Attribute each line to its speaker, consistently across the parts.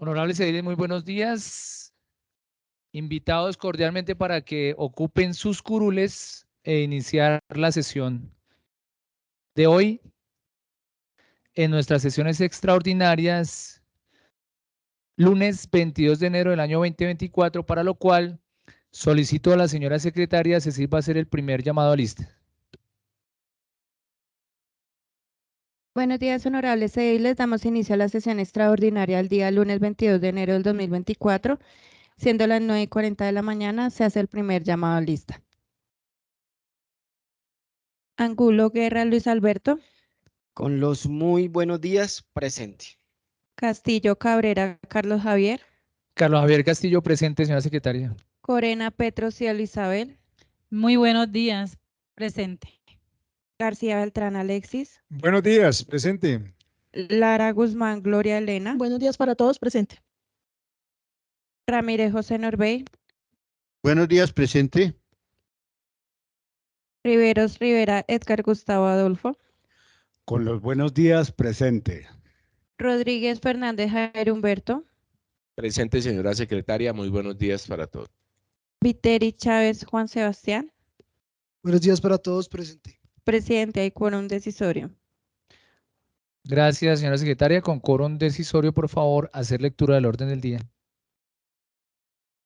Speaker 1: Honorables ediles, muy buenos días. Invitados cordialmente para que ocupen sus curules e iniciar la sesión de hoy en nuestras sesiones extraordinarias, lunes 22 de enero del año 2024, para lo cual solicito a la señora secretaria se sirva a hacer el primer llamado a lista.
Speaker 2: Buenos días, honorables ediles. Damos inicio a la sesión extraordinaria el día lunes 22 de enero del 2024. Siendo las 9:40 de la mañana, se hace el primer llamado a lista. Angulo Guerra Luis Alberto.
Speaker 3: Con los muy buenos días, presente.
Speaker 2: Castillo Cabrera Carlos Javier.
Speaker 1: Carlos Javier Castillo, presente, señora secretaria.
Speaker 2: Corena Petro Cielo Isabel.
Speaker 4: Muy buenos días, presente.
Speaker 2: García Beltrán Alexis.
Speaker 5: Buenos días, presente.
Speaker 2: Lara Guzmán Gloria Elena.
Speaker 6: Buenos días para todos, presente.
Speaker 2: Ramírez José Norbey.
Speaker 7: Buenos días, presente.
Speaker 2: Riveros Rivera Edgar Gustavo Adolfo.
Speaker 5: Con los buenos días, presente.
Speaker 2: Rodríguez Fernández Javier Humberto.
Speaker 8: Presente, señora secretaria. Muy buenos días para todos.
Speaker 2: Viteri Chávez Juan Sebastián.
Speaker 9: Buenos días para todos, presente.
Speaker 2: Presidente, hay quórum decisorio.
Speaker 1: Gracias, señora secretaria. Con quórum decisorio, por favor, hacer lectura del orden del día.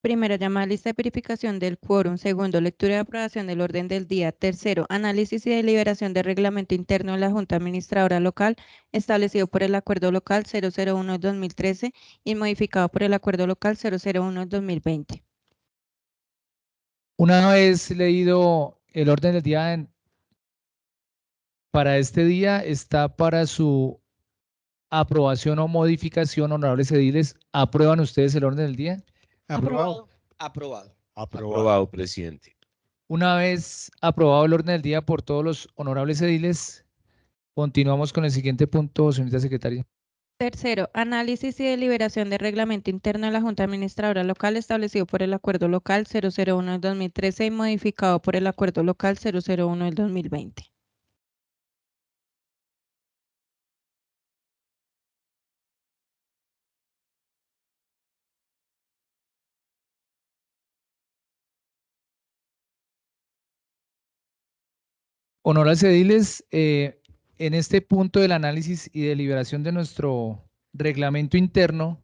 Speaker 2: Primero, llamada a lista de verificación del quórum. Segundo, lectura y aprobación del orden del día. Tercero, análisis y deliberación del reglamento interno de la Junta Administradora Local establecido por el Acuerdo Local 001/2013 y modificado por el Acuerdo Local 001/2020.
Speaker 1: Una vez leído el orden del día para este día, está para su aprobación o modificación, honorables ediles. ¿Aprueban ustedes el orden del día?
Speaker 5: Aprobado.
Speaker 3: Aprobado.
Speaker 8: Aprobado, presidente.
Speaker 1: Una vez aprobado el orden del día por todos los honorables ediles, continuamos con el siguiente punto, señorita secretaria.
Speaker 2: Tercero, análisis y deliberación del reglamento interno de la Junta Administradora Local establecido por el Acuerdo Local 001/2013 y modificado por el Acuerdo Local 001/2020.
Speaker 1: Honorables ediles, en este punto del análisis y deliberación de nuestro reglamento interno,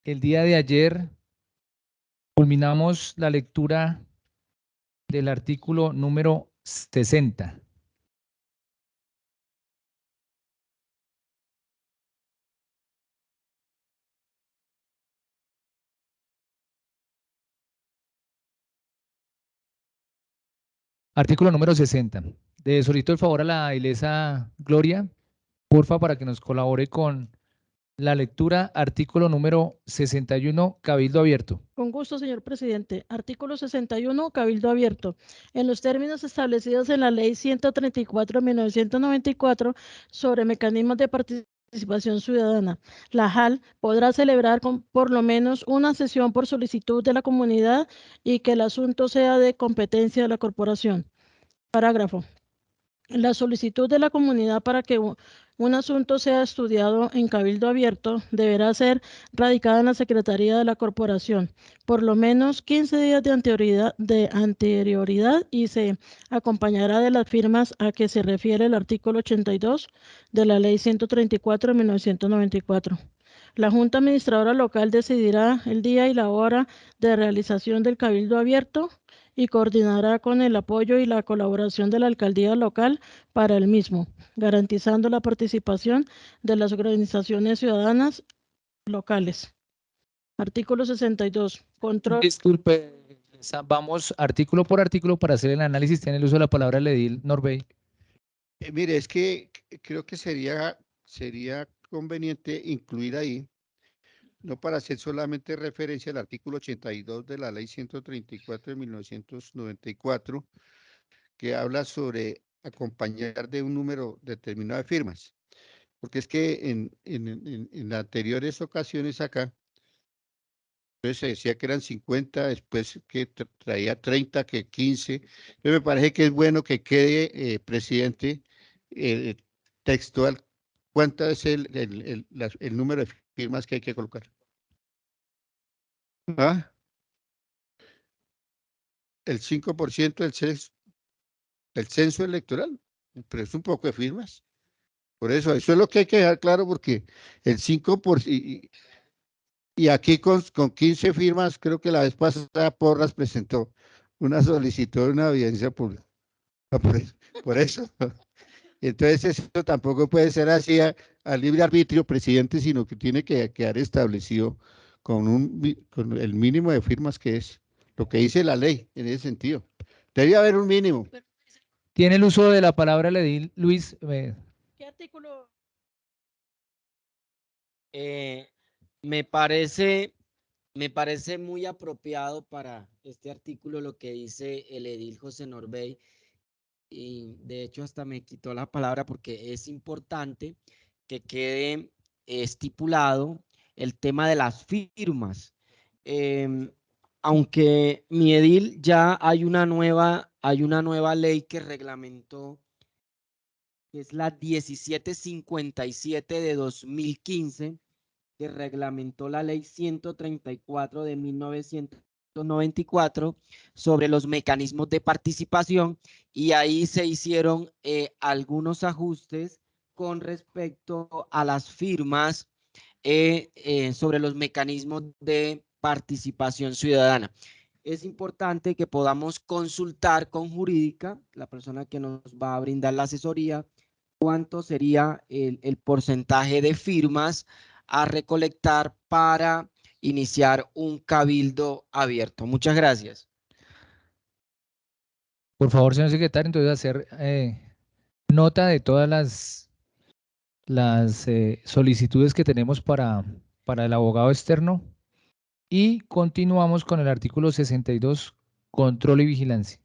Speaker 1: el día de ayer culminamos la lectura del artículo número 60. Artículo número 60. Le solicito el favor a la ilesa Gloria, porfa, para que nos colabore con la lectura. Artículo número 61, Cabildo Abierto.
Speaker 6: Con gusto, señor presidente. Artículo 61, Cabildo Abierto. En los términos establecidos en la Ley 134/1994 sobre mecanismos de participación ciudadana, la JAL podrá celebrar por lo menos una sesión por solicitud de la comunidad y que el asunto sea de competencia de la corporación. Parágrafo. La solicitud de la comunidad para que un asunto sea estudiado en cabildo abierto deberá ser radicada en la Secretaría de la Corporación por lo menos 15 días de anterioridad y se acompañará de las firmas a que se refiere el artículo 82 de la Ley 134/1994. La Junta Administradora Local decidirá el día y la hora de realización del cabildo abierto y coordinará con el apoyo y la colaboración de la alcaldía local para el mismo, garantizando la participación de las organizaciones ciudadanas locales. Artículo 62. Control.
Speaker 1: Disculpe, vamos artículo por artículo para hacer el análisis. Tiene el uso de la palabra el edil Norbey.
Speaker 7: Mire, es que creo que sería conveniente incluir ahí, no para hacer solamente referencia al artículo 82 de la Ley 134/1994, que habla sobre acompañar de un número determinado de firmas. Porque es que en anteriores ocasiones acá, entonces se decía que eran 50, después que traía 30, que 15. Entonces me parece que es bueno que quede, presidente, textual, cuánto es el número de firmas que hay que colocar. ¿Ah? El 5% del censo electoral, pero es un poco de firmas. Por eso es lo que hay que dejar claro, porque el 5%, y aquí con 15 firmas, creo que la vez pasada Porras presentó una solicitud de una audiencia pública. Por eso. Entonces, eso tampoco puede ser así a libre arbitrio, presidente, sino que tiene que quedar establecido con el mínimo de firmas que es lo que dice la ley en ese sentido. Debe haber un mínimo.
Speaker 1: Tiene el uso de la palabra el edil Luis.
Speaker 6: ¿Qué artículo?
Speaker 3: Me parece muy apropiado para este artículo lo que dice el edil José Norbey, y de hecho hasta me quitó la palabra porque es importante que quede estipulado el tema de las firmas. Aunque mi edil ya hay una nueva ley que reglamentó, que es la 1757 de 2015, que reglamentó la ley 134 de 1994 sobre los mecanismos de participación, y ahí se hicieron algunos ajustes con respecto a las firmas sobre los mecanismos de participación ciudadana. Es importante que podamos consultar con Jurídica, la persona que nos va a brindar la asesoría, cuánto sería el porcentaje de firmas a recolectar para iniciar un cabildo abierto. Muchas gracias.
Speaker 1: Por favor, señor secretario, entonces hacer nota de todas las solicitudes que tenemos para el abogado externo y continuamos con el artículo 62, control y vigilancia.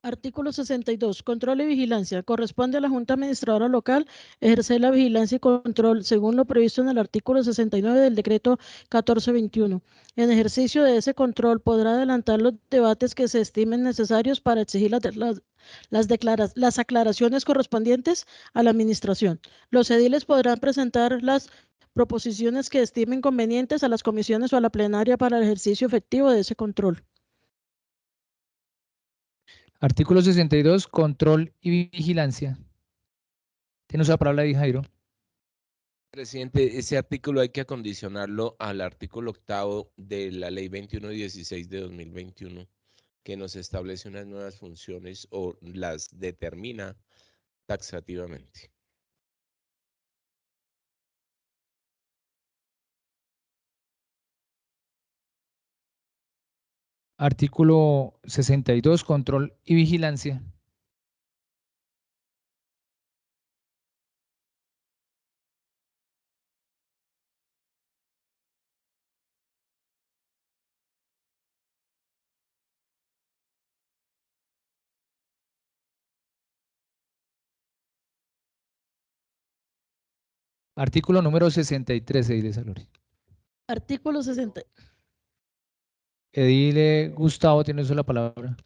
Speaker 6: Artículo 62. Control y vigilancia. Corresponde a la Junta Administradora Local ejercer la vigilancia y control según lo previsto en el artículo 69 del decreto 1421. En ejercicio de ese control podrá adelantar los debates que se estimen necesarios para exigir las aclaraciones correspondientes a la Administración. Los ediles podrán presentar las proposiciones que estimen convenientes a las comisiones o a la plenaria para el ejercicio efectivo de ese control.
Speaker 1: Artículo 62, control y vigilancia. Tiene la palabra ahí, Jairo.
Speaker 8: Presidente, ese artículo hay que acondicionarlo al artículo 8º de la ley 2116 de 2021, que nos establece unas nuevas funciones o las determina taxativamente.
Speaker 1: Artículo 62, control y vigilancia. Artículo número 63, Edile Saluri.
Speaker 6: Artículo 60.
Speaker 1: Edile Gustavo, tiene usted la palabra.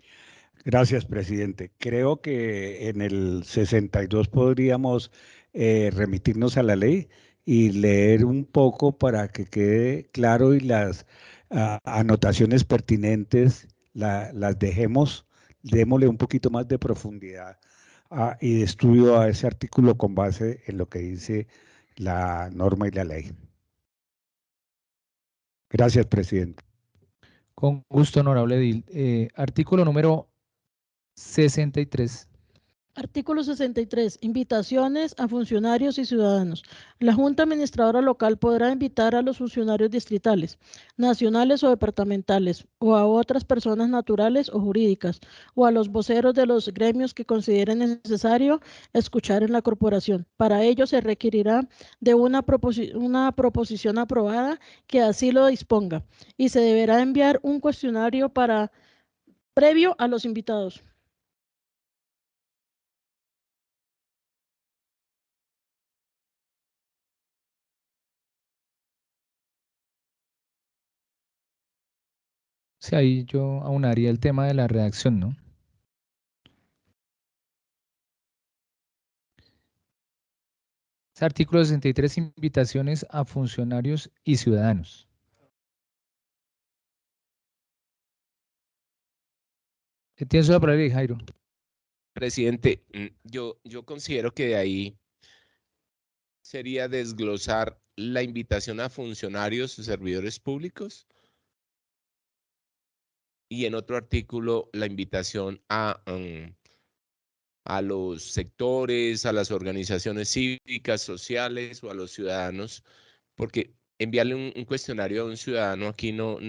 Speaker 5: Gracias, presidente. Creo que en el 62 podríamos remitirnos a la ley y leer un poco para que quede claro y las anotaciones pertinentes las dejemos, démosle un poquito más de profundidad y de estudio a ese artículo con base en lo que dice la norma y la ley. Gracias, presidente.
Speaker 1: Con gusto, honorable edil. Artículo número 63.
Speaker 6: Artículo 63. Invitaciones a funcionarios y ciudadanos. La Junta Administradora Local podrá invitar a los funcionarios distritales, nacionales o departamentales, o a otras personas naturales o jurídicas, o a los voceros de los gremios que consideren necesario escuchar en la corporación. Para ello se requerirá de una proposición aprobada que así lo disponga, y se deberá enviar un cuestionario previo a los invitados.
Speaker 1: Sí, ahí yo aunaría el tema de la redacción, ¿no? Artículo 63, invitaciones a funcionarios y ciudadanos. Tienes la palabra, Jairo.
Speaker 8: Presidente, yo considero que de ahí sería desglosar la invitación a funcionarios y servidores públicos y en otro artículo la invitación a los sectores, a las organizaciones cívicas, sociales o a los ciudadanos, porque enviarle un cuestionario a un ciudadano aquí no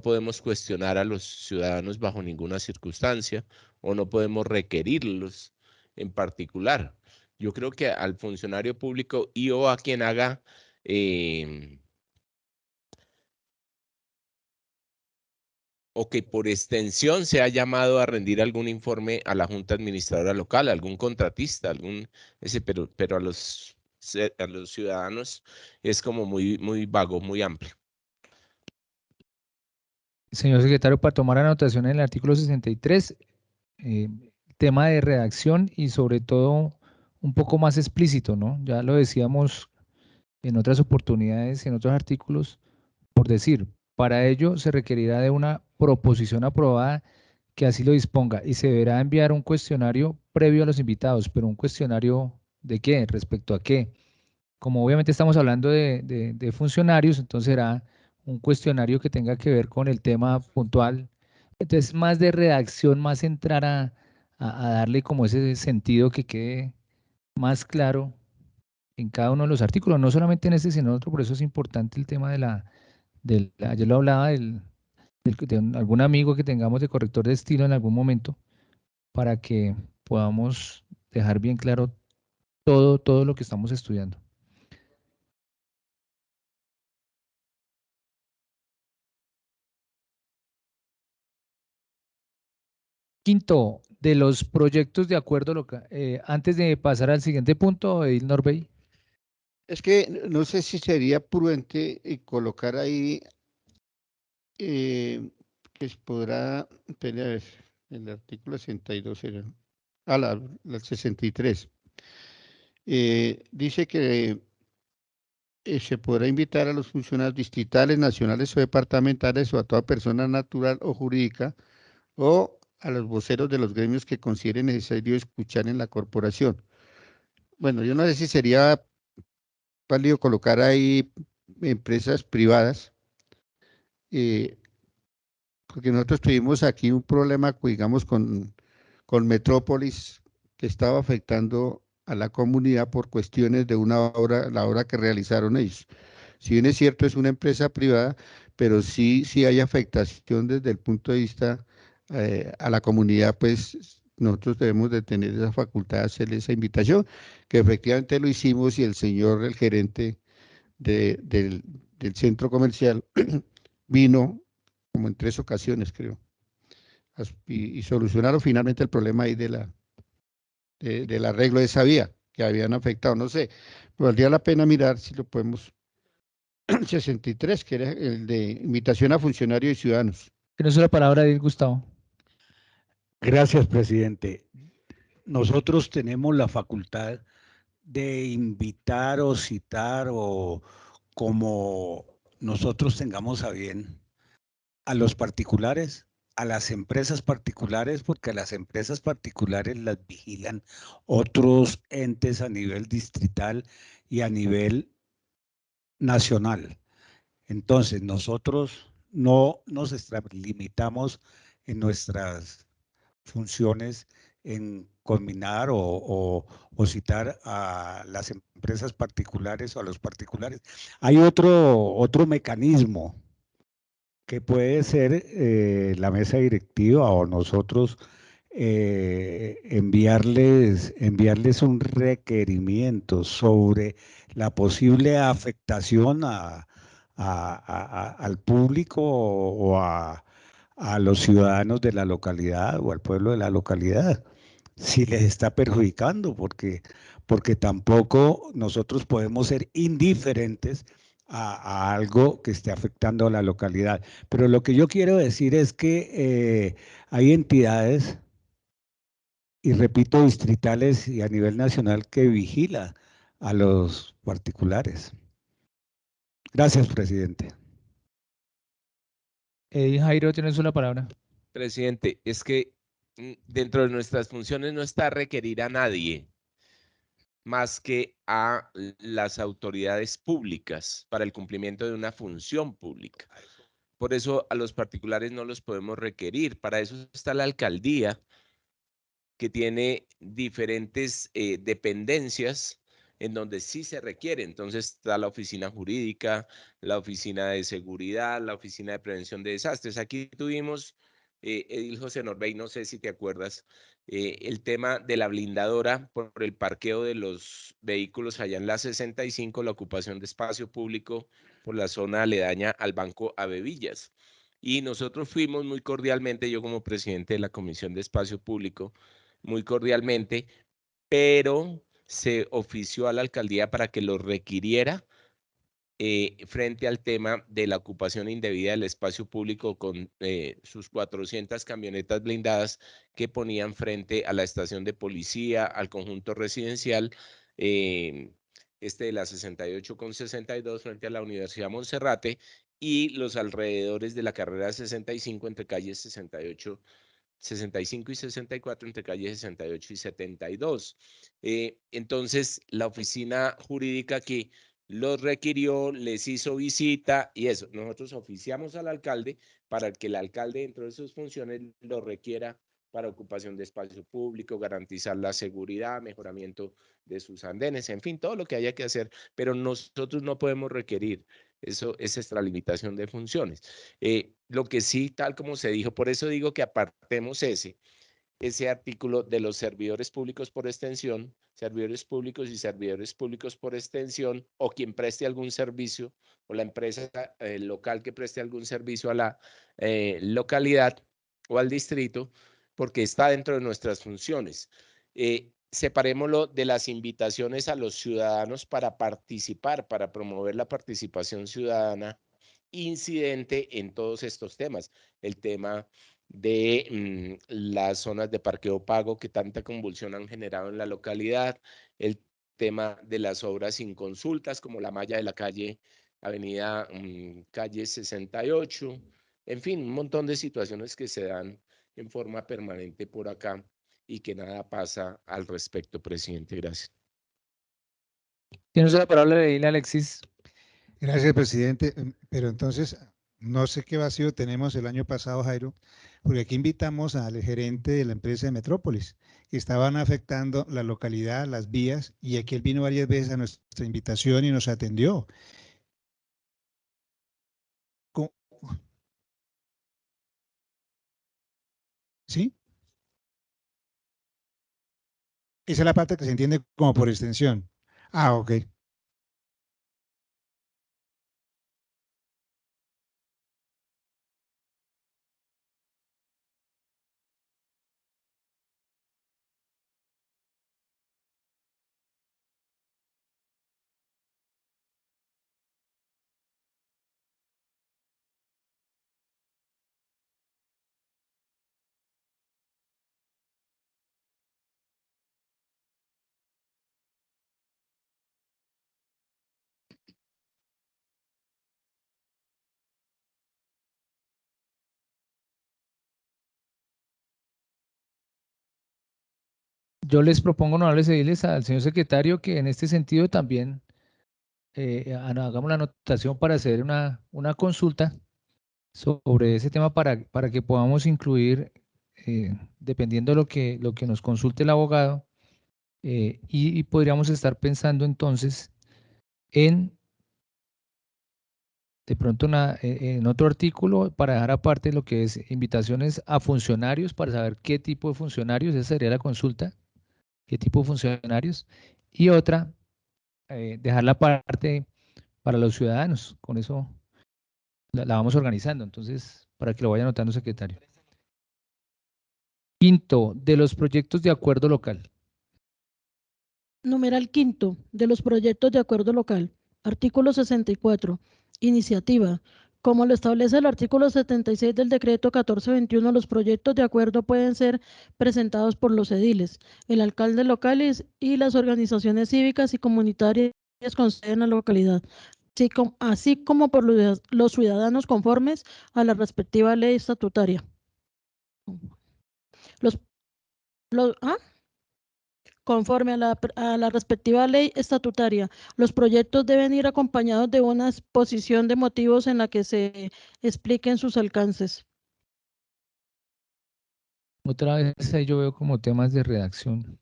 Speaker 8: podemos cuestionar a los ciudadanos bajo ninguna circunstancia o no podemos requerirlos en particular. Yo creo que al funcionario público y o a quien haga o que por extensión se ha llamado a rendir algún informe a la Junta Administradora Local, algún contratista, pero a los ciudadanos es como muy vago, muy amplio.
Speaker 1: Señor secretario, para tomar anotación en el artículo 63, tema de redacción y sobre todo un poco más explícito, ¿no? Ya lo decíamos en otras oportunidades, en otros artículos, por decir, para ello se requerirá de una proposición aprobada que así lo disponga y se deberá enviar un cuestionario previo a los invitados, pero un cuestionario ¿de qué? ¿Respecto a qué? Como obviamente estamos hablando de funcionarios, entonces será un cuestionario que tenga que ver con el tema puntual. Entonces, más de redacción, más entrar a darle como ese sentido que quede más claro en cada uno de los artículos, no solamente en este, sino en otro. Por eso es importante el tema ayer lo hablaba de algún amigo que tengamos de corrector de estilo en algún momento, para que podamos dejar bien claro todo lo que estamos estudiando. Quinto, de los proyectos de acuerdo local. Antes de pasar al siguiente punto, Edil Norbey.
Speaker 7: Es que no sé si sería prudente colocar ahí que se podrá, espere, a ver, el artículo 62 era, la 63. Dice que se podrá invitar a los funcionarios distritales, nacionales o departamentales o a toda persona natural o jurídica o a los voceros de los gremios que consideren necesario escuchar en la corporación. Bueno, yo no sé si sería válido colocar ahí empresas privadas, porque nosotros tuvimos aquí un problema, digamos, con Metrópolis, que estaba afectando a la comunidad por cuestiones de una obra, la obra que realizaron ellos. Si bien es cierto, es una empresa privada, pero sí hay afectación desde el punto de vista a la comunidad, pues nosotros debemos de tener esa facultad de hacerle esa invitación, que efectivamente lo hicimos y el señor, el gerente del centro comercial, vino como en 3 ocasiones, creo, y solucionaron finalmente el problema ahí del arreglo de esa vía que habían afectado. No sé, valdría la pena mirar si lo podemos. 63, que era el de invitación a funcionarios y ciudadanos.
Speaker 1: Tienes la palabra, Edil Gustavo.
Speaker 5: Gracias, presidente. Nosotros tenemos la facultad de invitar o citar o como nosotros tengamos a bien a los particulares, a las empresas particulares, porque a las empresas particulares las vigilan otros entes a nivel distrital y a nivel nacional. Entonces, nosotros no nos limitamos en nuestras funciones en combinar o citar a las empresas particulares o a los particulares. Hay otro mecanismo que puede ser la mesa directiva o nosotros enviarles un requerimiento sobre la posible afectación al público o a los ciudadanos de la localidad o al pueblo de la localidad, si les está perjudicando, porque tampoco nosotros podemos ser indiferentes a algo que esté afectando a la localidad. Pero lo que yo quiero decir es que hay entidades, y repito, distritales y a nivel nacional, que vigila a los particulares. Gracias, presidente.
Speaker 1: Jairo, tienes la palabra.
Speaker 8: Presidente, es que dentro de nuestras funciones no está requerir a nadie más que a las autoridades públicas para el cumplimiento de una función pública. Por eso a los particulares no los podemos requerir. Para eso está la alcaldía, que tiene diferentes dependencias en donde sí se requiere. Entonces está la oficina jurídica, la oficina de seguridad, la oficina de prevención de desastres. Aquí tuvimos, Edil José Norbey, no sé si te acuerdas, el tema de la blindadora por el parqueo de los vehículos allá en la 65, la ocupación de espacio público por la zona aledaña al Banco Avevillas. Y nosotros fuimos muy cordialmente, yo como presidente de la Comisión de Espacio Público, muy cordialmente, pero se ofició a la alcaldía para que lo requiriera frente al tema de la ocupación indebida del espacio público con sus 400 camionetas blindadas que ponían frente a la estación de policía, al conjunto residencial, de la 68 con 62 frente a la Universidad Monserrate y los alrededores de la carrera 65 entre calles 68 65 y 64 entre calles 68 y 72. Entonces, la oficina jurídica que los requirió, les hizo visita y eso. Nosotros oficiamos al alcalde para que el alcalde dentro de sus funciones lo requiera para ocupación de espacio público, garantizar la seguridad, mejoramiento de sus andenes, en fin, todo lo que haya que hacer, pero nosotros no podemos requerir. Eso es extralimitación de funciones. Lo que sí, tal como se dijo, por eso digo que apartemos ese artículo de los servidores públicos por extensión, servidores públicos y servidores públicos por extensión, o quien preste algún servicio, o la empresa local que preste algún servicio a la localidad o al distrito, porque está dentro de nuestras funciones. Separémoslo de las invitaciones a los ciudadanos para participar, para promover la participación ciudadana incidente en todos estos temas. El tema de las zonas de parqueo pago que tanta convulsión han generado en la localidad, el tema de las obras sin consultas, como la malla de la calle, avenida calle 68, en fin, un montón de situaciones que se dan en forma permanente por acá y que nada pasa al respecto, presidente. Gracias.
Speaker 1: Tiene usted la palabra, Alexis.
Speaker 10: Gracias, presidente. Pero entonces, no sé qué vacío tenemos el año pasado, Jairo, porque aquí invitamos al gerente de la empresa de Metrópolis, que estaban afectando la localidad, las vías, y aquí él vino varias veces a nuestra invitación y nos atendió. ¿Sí? Esa es la parte que se entiende como por extensión. Ah, ok.
Speaker 1: Yo les propongo, honorables ediles, al señor secretario que en este sentido también hagamos la anotación para hacer una consulta sobre ese tema para que podamos incluir, dependiendo de lo que nos consulte el abogado, y podríamos estar pensando entonces en, de pronto, en otro artículo para dejar aparte lo que es invitaciones a funcionarios para saber qué tipo de funcionarios, esa sería la consulta, qué tipo de funcionarios, y otra, dejar la parte para los ciudadanos. Con eso la vamos organizando, entonces, para que lo vaya anotando, secretario. Quinto, de los proyectos de acuerdo local.
Speaker 6: Numeral quinto, de los proyectos de acuerdo local. Artículo 64. Iniciativa. Como lo establece el artículo 76 del decreto 1421, los proyectos de acuerdo pueden ser presentados por los ediles, el alcalde local y las organizaciones cívicas y comunitarias con sede en la localidad, así como por los ciudadanos conformes a la respectiva ley estatutaria. Conforme a la respectiva ley estatutaria, los proyectos deben ir acompañados de una exposición de motivos en la que se expliquen sus alcances.
Speaker 1: Otra vez ahí yo veo como temas de redacción.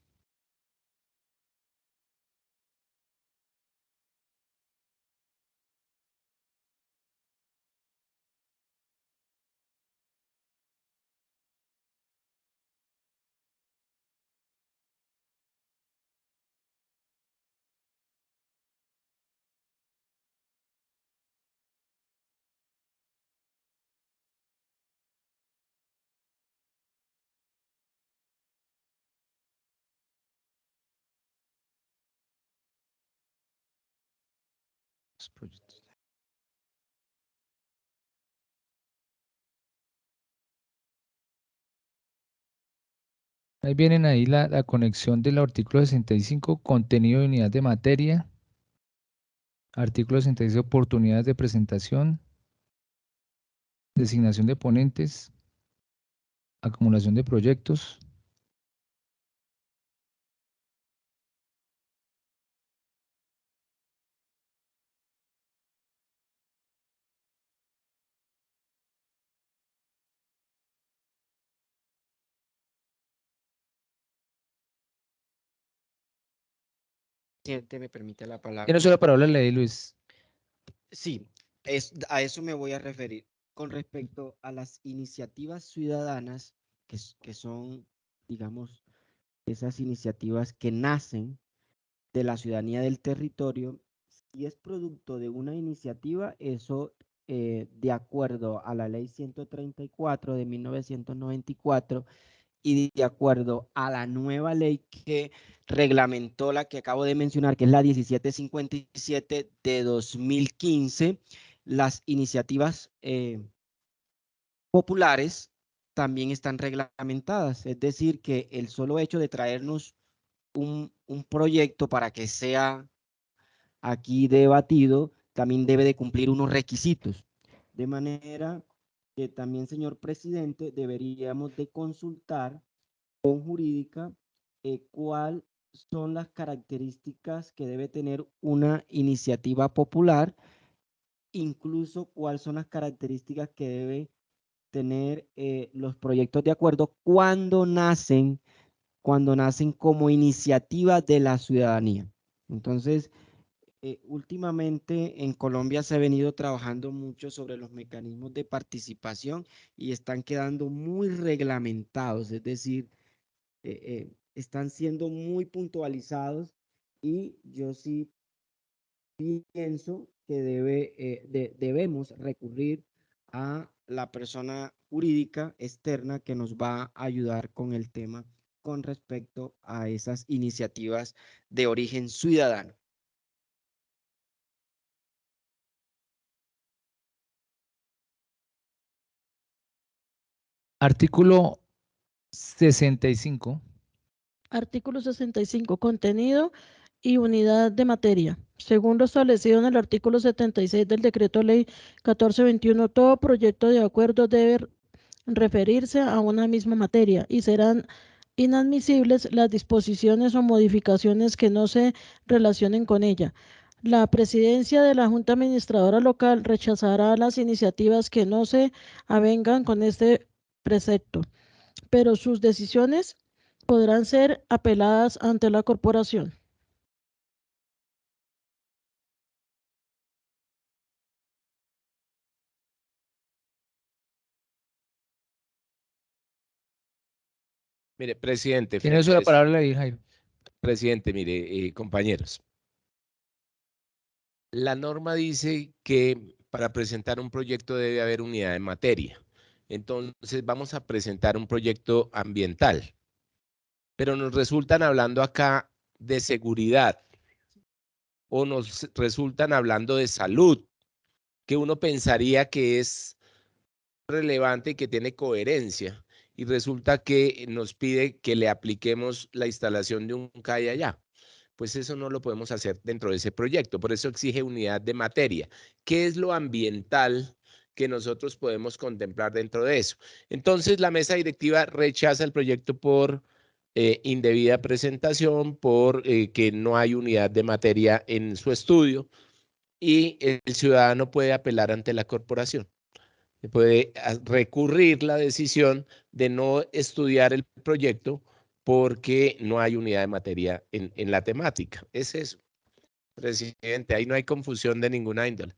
Speaker 1: Los proyectos. Ahí vienen ahí la conexión del artículo 65, contenido de unidad de materia. Artículo 66, oportunidades de presentación. Designación de ponentes. Acumulación de proyectos.
Speaker 3: Presidente, me permite la palabra.
Speaker 1: Tiene solo palabra la ley, Luis.
Speaker 3: Sí, a eso me voy a referir. Con respecto a las iniciativas ciudadanas, que son, digamos, esas iniciativas que nacen de la ciudadanía del territorio, si es producto de una iniciativa, eso, de acuerdo a la ley 134 de 1994 y de acuerdo a la nueva ley que reglamentó la que acabo de mencionar, que es la 1757 de 2015, las iniciativas populares también están reglamentadas. Es decir, que el solo hecho de traernos un proyecto para que sea aquí debatido también debe de cumplir unos requisitos. De manera que también, señor presidente, deberíamos de consultar con jurídica cuáles son las características que debe tener una iniciativa popular, incluso cuáles son las características que debe tener los proyectos de acuerdo cuando nacen como iniciativa de la ciudadanía. Entonces, últimamente en Colombia se ha venido trabajando mucho sobre los mecanismos de participación y están quedando muy reglamentados, es decir, están siendo muy puntualizados y yo sí pienso que debemos recurrir a la persona jurídica externa que nos va a ayudar con el tema con respecto a esas iniciativas de origen ciudadano.
Speaker 1: Artículo 65.
Speaker 6: Artículo 65, contenido y unidad de materia. Según lo establecido en el artículo 76 del Decreto Ley 1421, todo proyecto de acuerdo debe referirse a una misma materia y serán inadmisibles las disposiciones o modificaciones que no se relacionen con ella. La presidencia de la Junta Administradora Local rechazará las iniciativas que no se avengan con este precepto, pero sus decisiones podrán ser apeladas ante la corporación.
Speaker 8: Mire, presidente.
Speaker 1: Tiene eso la palabra la ley, Jairo.
Speaker 8: Presidente, mire, compañeros. La norma dice que para presentar un proyecto debe haber unidad de materia. Entonces vamos a presentar un proyecto ambiental. Pero nos resultan hablando acá de seguridad o nos resultan hablando de salud, que uno pensaría que es relevante y que tiene coherencia. Y resulta que nos pide que le apliquemos la instalación de un CAI allá. Pues eso no lo podemos hacer dentro de ese proyecto. Por eso exige unidad de materia. ¿Qué es lo ambiental que nosotros podemos contemplar dentro de eso. Entonces, la mesa directiva rechaza el proyecto por indebida presentación, por que no hay unidad de materia en su estudio, y el ciudadano puede apelar ante la corporación. Puede recurrir la decisión de no estudiar el proyecto porque no hay unidad de materia en la temática. Es eso, presidente. Ahí no hay confusión de ninguna índole.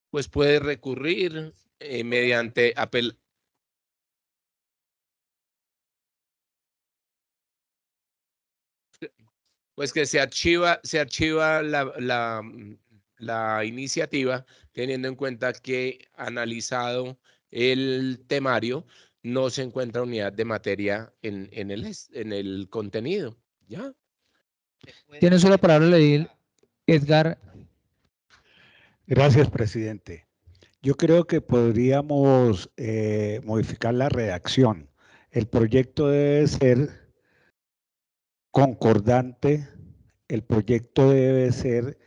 Speaker 8: Pues puede recurrir mediante apel. Pues que se archiva la iniciativa, teniendo en cuenta que analizado el temario, no se encuentra unidad de materia en el contenido. ¿Ya?
Speaker 1: Tiene solo palabra la edil Edgar.
Speaker 5: Gracias, presidente. Yo creo que podríamos modificar la redacción. El proyecto debe ser concordante, el proyecto debe ser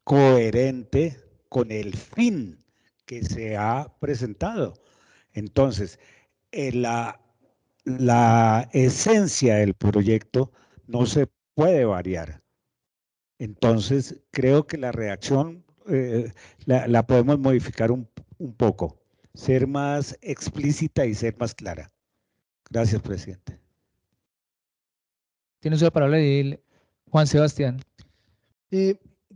Speaker 5: coherente con el fin que se ha presentado. Entonces, la esencia del proyecto no se puede variar. Entonces, creo que la redacción la podemos modificar un poco, ser más explícita y ser más clara. Gracias, presidente.
Speaker 1: Tiene solo palabra la edil Juan Sebastián.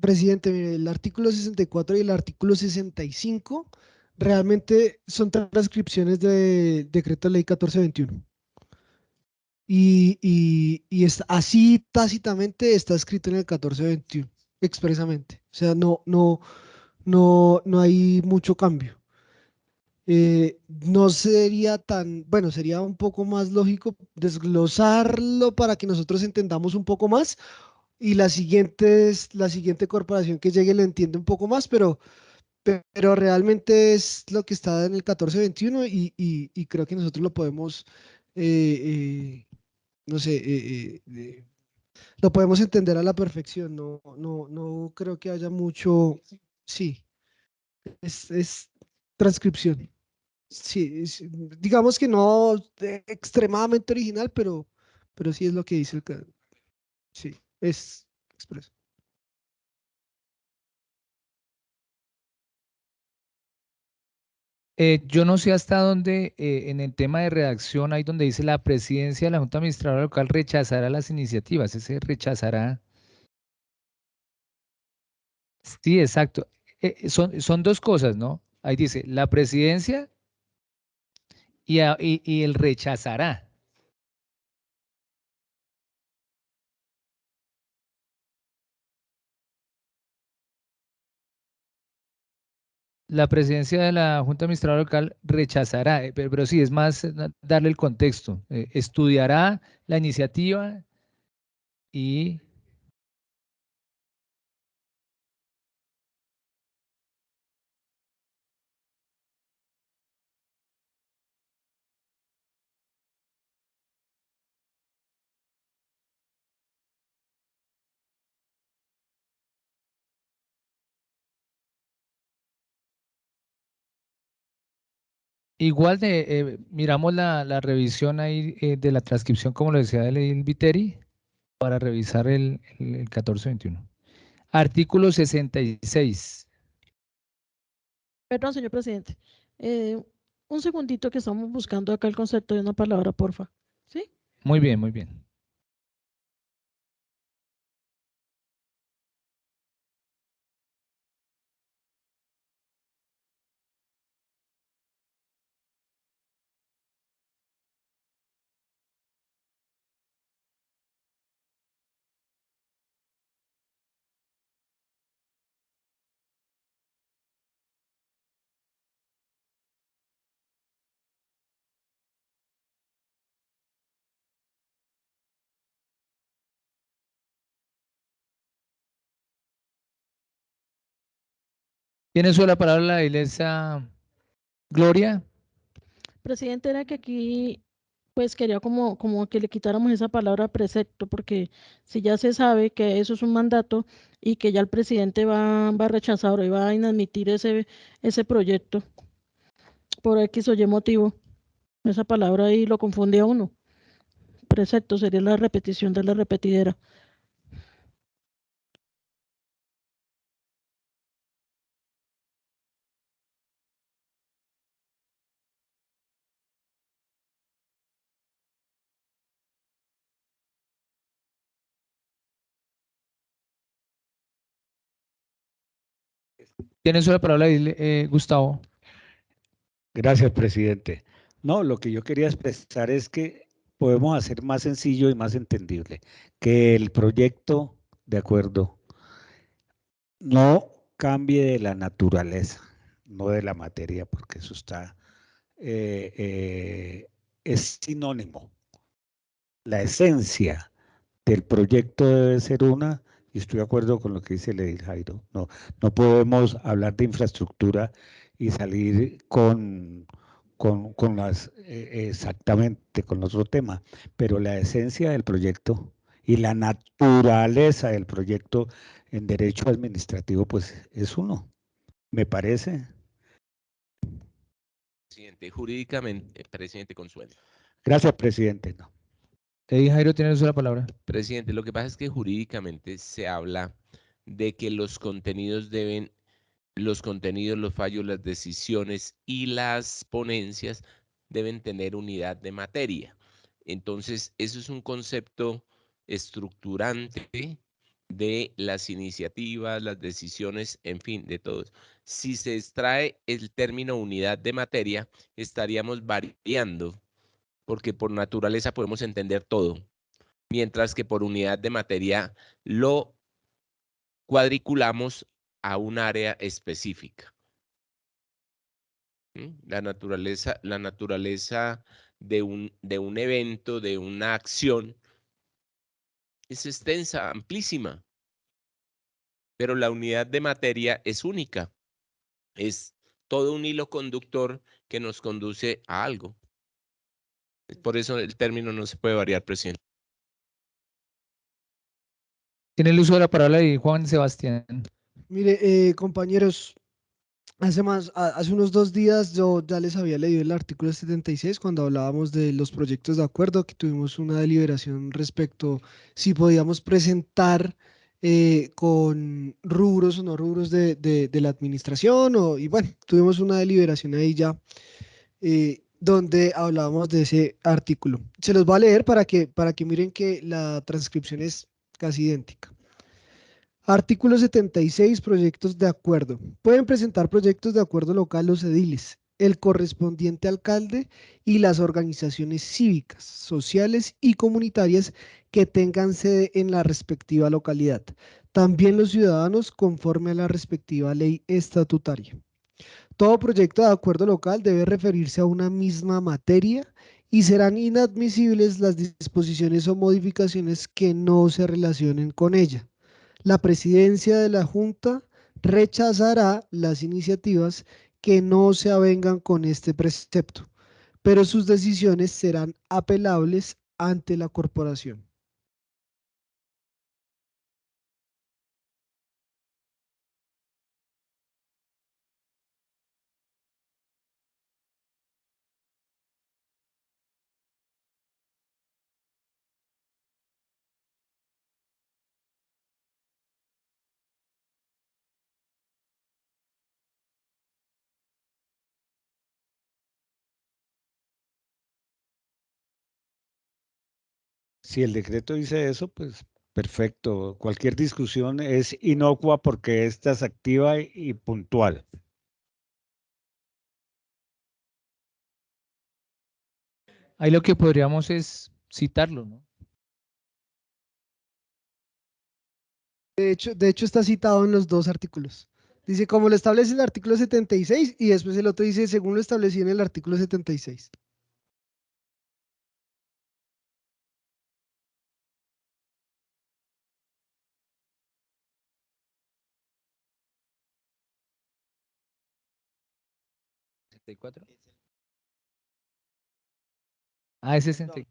Speaker 9: Presidente, mire, el artículo 64 y el artículo 65 realmente son transcripciones de Decreto Ley 1421. Y así tácitamente está escrito en el 1421, expresamente. O sea, no hay mucho cambio. No sería tan, bueno, sería un poco más lógico desglosarlo para que nosotros entendamos un poco más y la siguiente corporación que llegue le entiende un poco más, pero realmente es lo que está en el 1421 y creo que nosotros lo podemos, no sé, lo podemos entender a la perfección. No creo que haya mucho, sí, es transcripción. Sí, digamos que no extremadamente original, pero sí es lo que dice sí, es expreso.
Speaker 1: Yo no sé hasta dónde en el tema de redacción hay donde dice la presidencia de la Junta Administradora Local rechazará las iniciativas. Ese rechazará. Sí, exacto. Son dos cosas, ¿no? Ahí dice la presidencia y el rechazará. La presidencia de la Junta Administradora Local rechazará, pero sí, es más darle el contexto. Estudiará la iniciativa y igual miramos la revisión ahí de la transcripción, como lo decía el Viteri, para revisar el 1421. Artículo 66.
Speaker 6: Perdón, señor presidente. Un segundito que estamos buscando acá el concepto de una palabra, porfa. ¿Sí?
Speaker 1: Muy bien, muy bien. Tiene solo la palabra la iglesia Gloria.
Speaker 6: Presidente, era que aquí Pues quería como que le quitáramos esa palabra precepto, porque si ya se sabe que eso es un mandato y que ya el presidente va a rechazar o va a inadmitir ese proyecto por X o Y motivo, esa palabra ahí lo confunde a uno. Precepto sería la repetición de la repetidera.
Speaker 1: Tiene la palabra, Gustavo.
Speaker 5: Gracias, presidente. No, lo que yo quería expresar es que podemos hacer más sencillo y más entendible que el proyecto, de acuerdo, no cambie de la naturaleza, no de la materia, porque eso está, es sinónimo. La esencia del proyecto debe ser una, y estoy de acuerdo con lo que dice Ley Jairo, no podemos hablar de infraestructura y salir con las, exactamente con otro tema, pero la esencia del proyecto y la naturaleza del proyecto en derecho administrativo, pues es uno, me parece.
Speaker 8: Presidente, jurídicamente, presidente Consuelo.
Speaker 5: Gracias, presidente. No.
Speaker 1: Jairo, tiene la palabra.
Speaker 8: Presidente, lo que pasa es que jurídicamente se habla de que los contenidos, los fallos, las decisiones y las ponencias deben tener unidad de materia. Entonces, eso es un concepto estructurante de las iniciativas, las decisiones, en fin, de todos. Si se extrae el término unidad de materia, estaríamos variando, porque por naturaleza podemos entender todo, mientras que por unidad de materia lo cuadriculamos a un área específica. La naturaleza de un evento, de una acción, es extensa, amplísima, pero la unidad de materia es única. Es todo un hilo conductor que nos conduce a algo. Por eso el término no se puede variar, presidente.
Speaker 1: Tiene el uso de la palabra y Juan Sebastián.
Speaker 9: Mire, compañeros, hace unos 2 días yo ya les había leído el artículo 76 cuando hablábamos de los proyectos de acuerdo, que tuvimos una deliberación respecto si podíamos presentar con rubros o no rubros de la administración, y bueno, tuvimos una deliberación ahí ya donde hablábamos de ese artículo. Se los voy a leer para que miren que la transcripción es casi idéntica. Artículo 76, proyectos de acuerdo. Pueden presentar proyectos de acuerdo local los ediles, el correspondiente alcalde y las organizaciones cívicas, sociales y comunitarias que tengan sede en la respectiva localidad. También los ciudadanos conforme a la respectiva ley estatutaria. Todo proyecto de acuerdo local debe referirse a una misma materia y serán inadmisibles las disposiciones o modificaciones que no se relacionen con ella. La presidencia de la Junta rechazará las iniciativas que no se avengan con este precepto, pero sus decisiones serán apelables ante la corporación.
Speaker 5: Si el decreto dice eso, pues perfecto. Cualquier discusión es inocua porque esta es activa y puntual.
Speaker 1: Ahí lo que podríamos es citarlo, ¿no?
Speaker 9: De hecho está citado en los dos artículos. Dice, como lo establece el artículo 76 y después el otro dice, según lo establecido en el artículo 76.
Speaker 1: Ah, es 60.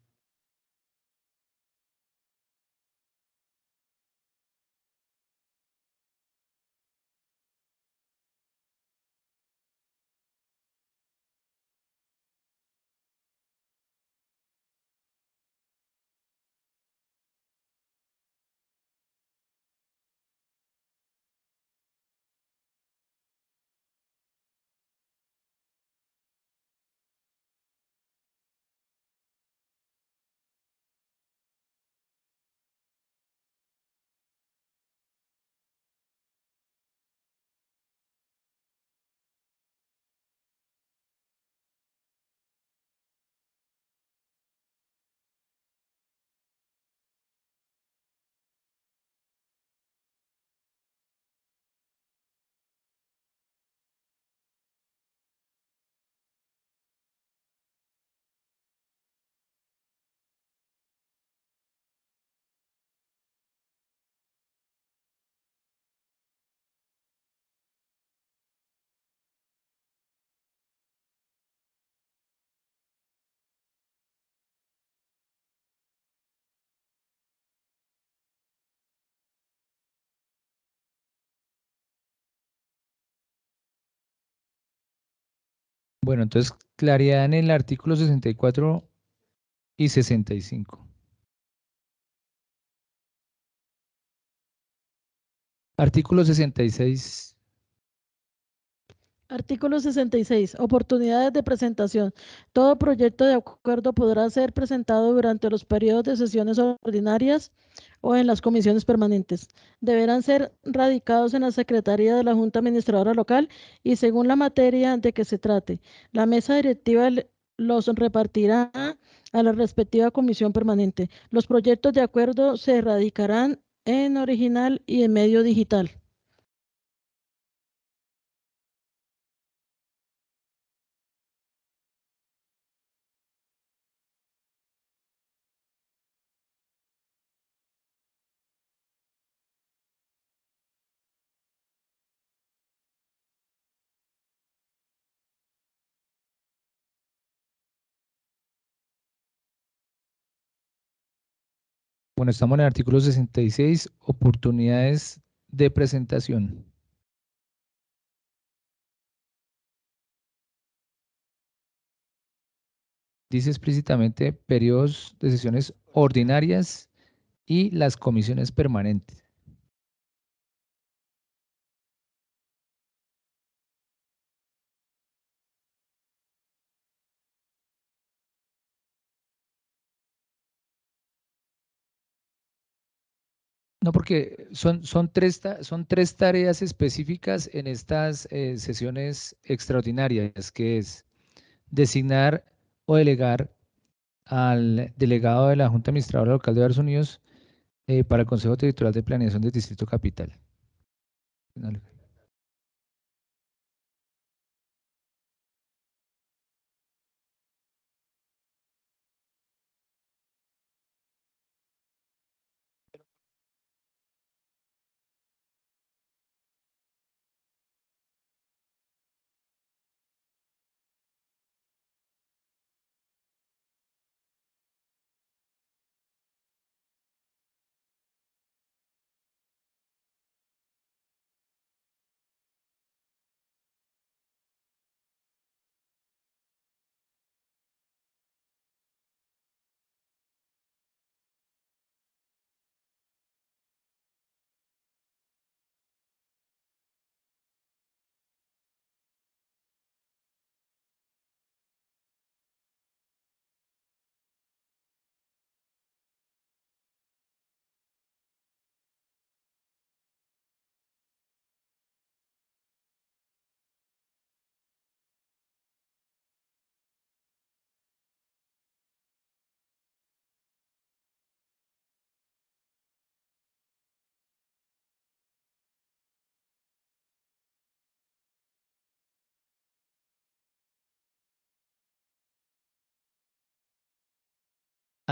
Speaker 1: Bueno, entonces claridad en el artículo 64 y 65. Artículo 66.
Speaker 6: Artículo 66. Oportunidades de presentación. Todo proyecto de acuerdo podrá ser presentado durante los periodos de sesiones ordinarias o en las comisiones permanentes. Deberán ser radicados en la Secretaría de la Junta Administradora Local y según la materia de que se trate. La mesa directiva los repartirá a la respectiva comisión permanente. Los proyectos de acuerdo se radicarán en original y en medio digital.
Speaker 1: Bueno, estamos en el artículo 66, oportunidades de presentación. Dice explícitamente periodos de sesiones ordinarias y las comisiones permanentes. No, porque son tres tareas específicas en estas sesiones extraordinarias, que es designar o delegar al delegado de la Junta Administradora Local de Barrios Unidos para el Consejo Territorial de Planeación del Distrito Capital.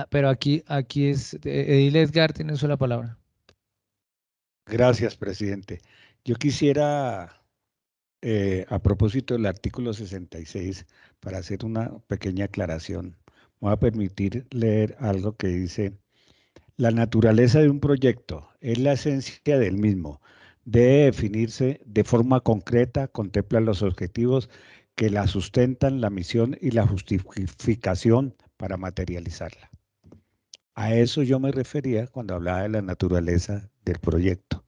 Speaker 1: Pero aquí es, Edil Edgar tiene sola palabra.
Speaker 5: Gracias, presidente. Yo quisiera, a propósito del artículo 66, para hacer una pequeña aclaración voy a permitir leer algo que dice: la naturaleza de un proyecto es la esencia del mismo. Debe definirse de forma concreta, contempla los objetivos que la sustentan, la misión y la justificación para materializarla. A eso yo me refería cuando hablaba de la naturaleza del proyecto.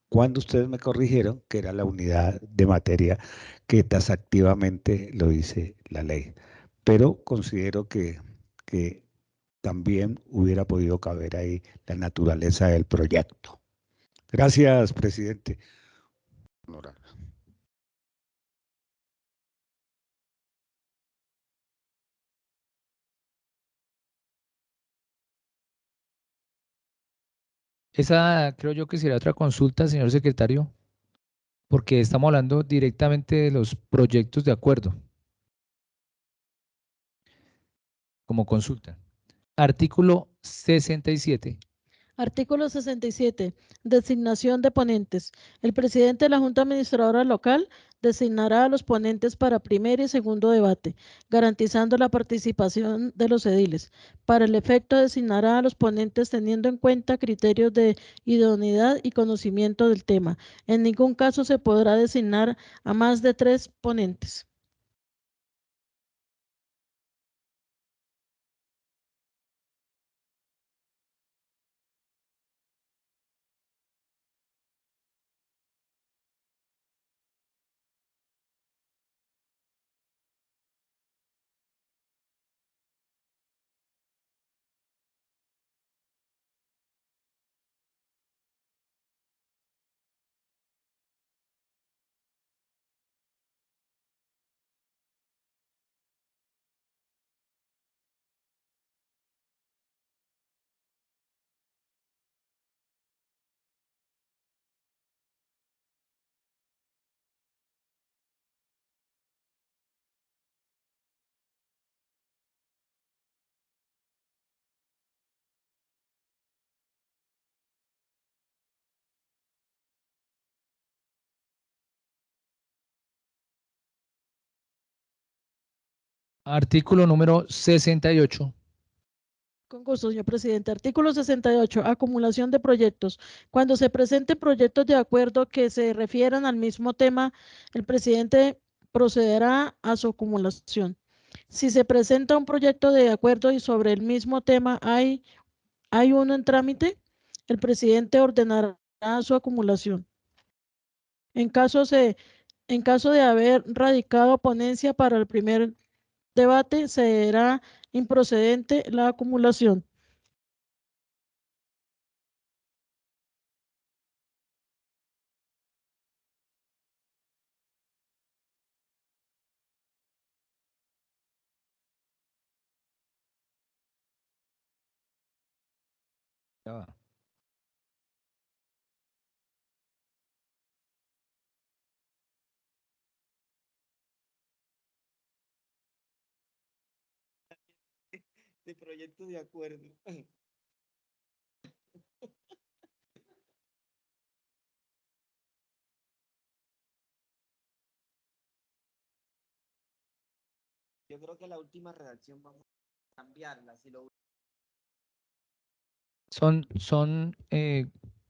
Speaker 5: Cuando ustedes me corrigieron que era la unidad de materia que taxativamente lo dice la ley. Pero considero que también hubiera podido caber ahí la naturaleza del proyecto. Gracias, presidente.
Speaker 1: Esa creo yo que sería otra consulta, señor secretario, porque estamos hablando directamente de los proyectos de acuerdo como consulta. Artículo 67.
Speaker 6: Artículo 67. Designación de ponentes. El presidente de la Junta Administradora Local designará a los ponentes para primer y segundo debate, garantizando la participación de los ediles. Para el efecto, designará a los ponentes teniendo en cuenta criterios de idoneidad y conocimiento del tema. En ningún caso se podrá designar a más de 3 ponentes.
Speaker 1: Artículo número 68.
Speaker 6: Con gusto, señor presidente. Artículo 68. Acumulación de proyectos. Cuando se presenten proyectos de acuerdo que se refieran al mismo tema, el presidente procederá a su acumulación. Si se presenta un proyecto de acuerdo y sobre el mismo tema hay uno en trámite, el presidente ordenará su acumulación. En caso de haber radicado ponencia para el primer debate, será improcedente la acumulación.
Speaker 1: Ya va.
Speaker 3: De proyecto de acuerdo. Yo creo que la última redacción vamos a cambiarla. Si lo...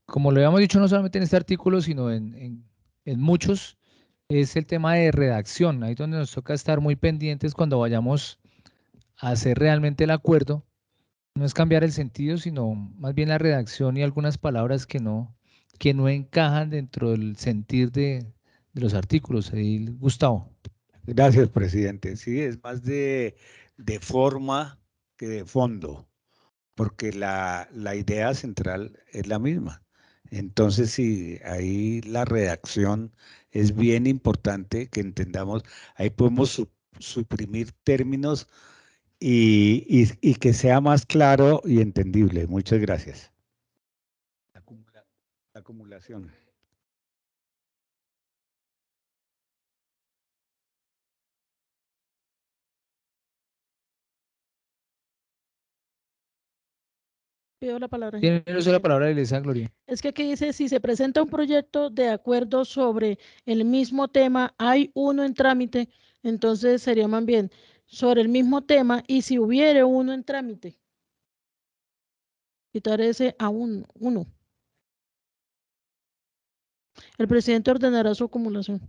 Speaker 1: Como lo habíamos dicho, no solamente en este artículo, sino en muchos, es el tema de redacción, ahí donde nos toca estar muy pendientes cuando vayamos a hacer realmente el acuerdo. No es cambiar el sentido, sino más bien la redacción y algunas palabras que no encajan dentro del sentir de los artículos. Ahí, Gustavo.
Speaker 5: Gracias, presidente. Sí, es más de forma que de fondo, porque la idea central es la misma. Entonces, sí, ahí la redacción es bien importante que entendamos. Ahí podemos suprimir términos y que sea más claro y entendible. Muchas gracias. La acumulación.
Speaker 6: Pido la palabra.
Speaker 1: Tiene la palabra de Elisa Gloria.
Speaker 6: Es que aquí dice, si se presenta un proyecto de acuerdo sobre el mismo tema, hay uno en trámite, entonces sería más bien, sobre el mismo tema y si hubiere uno en trámite. Quitar ese a uno. El presidente ordenará su acumulación.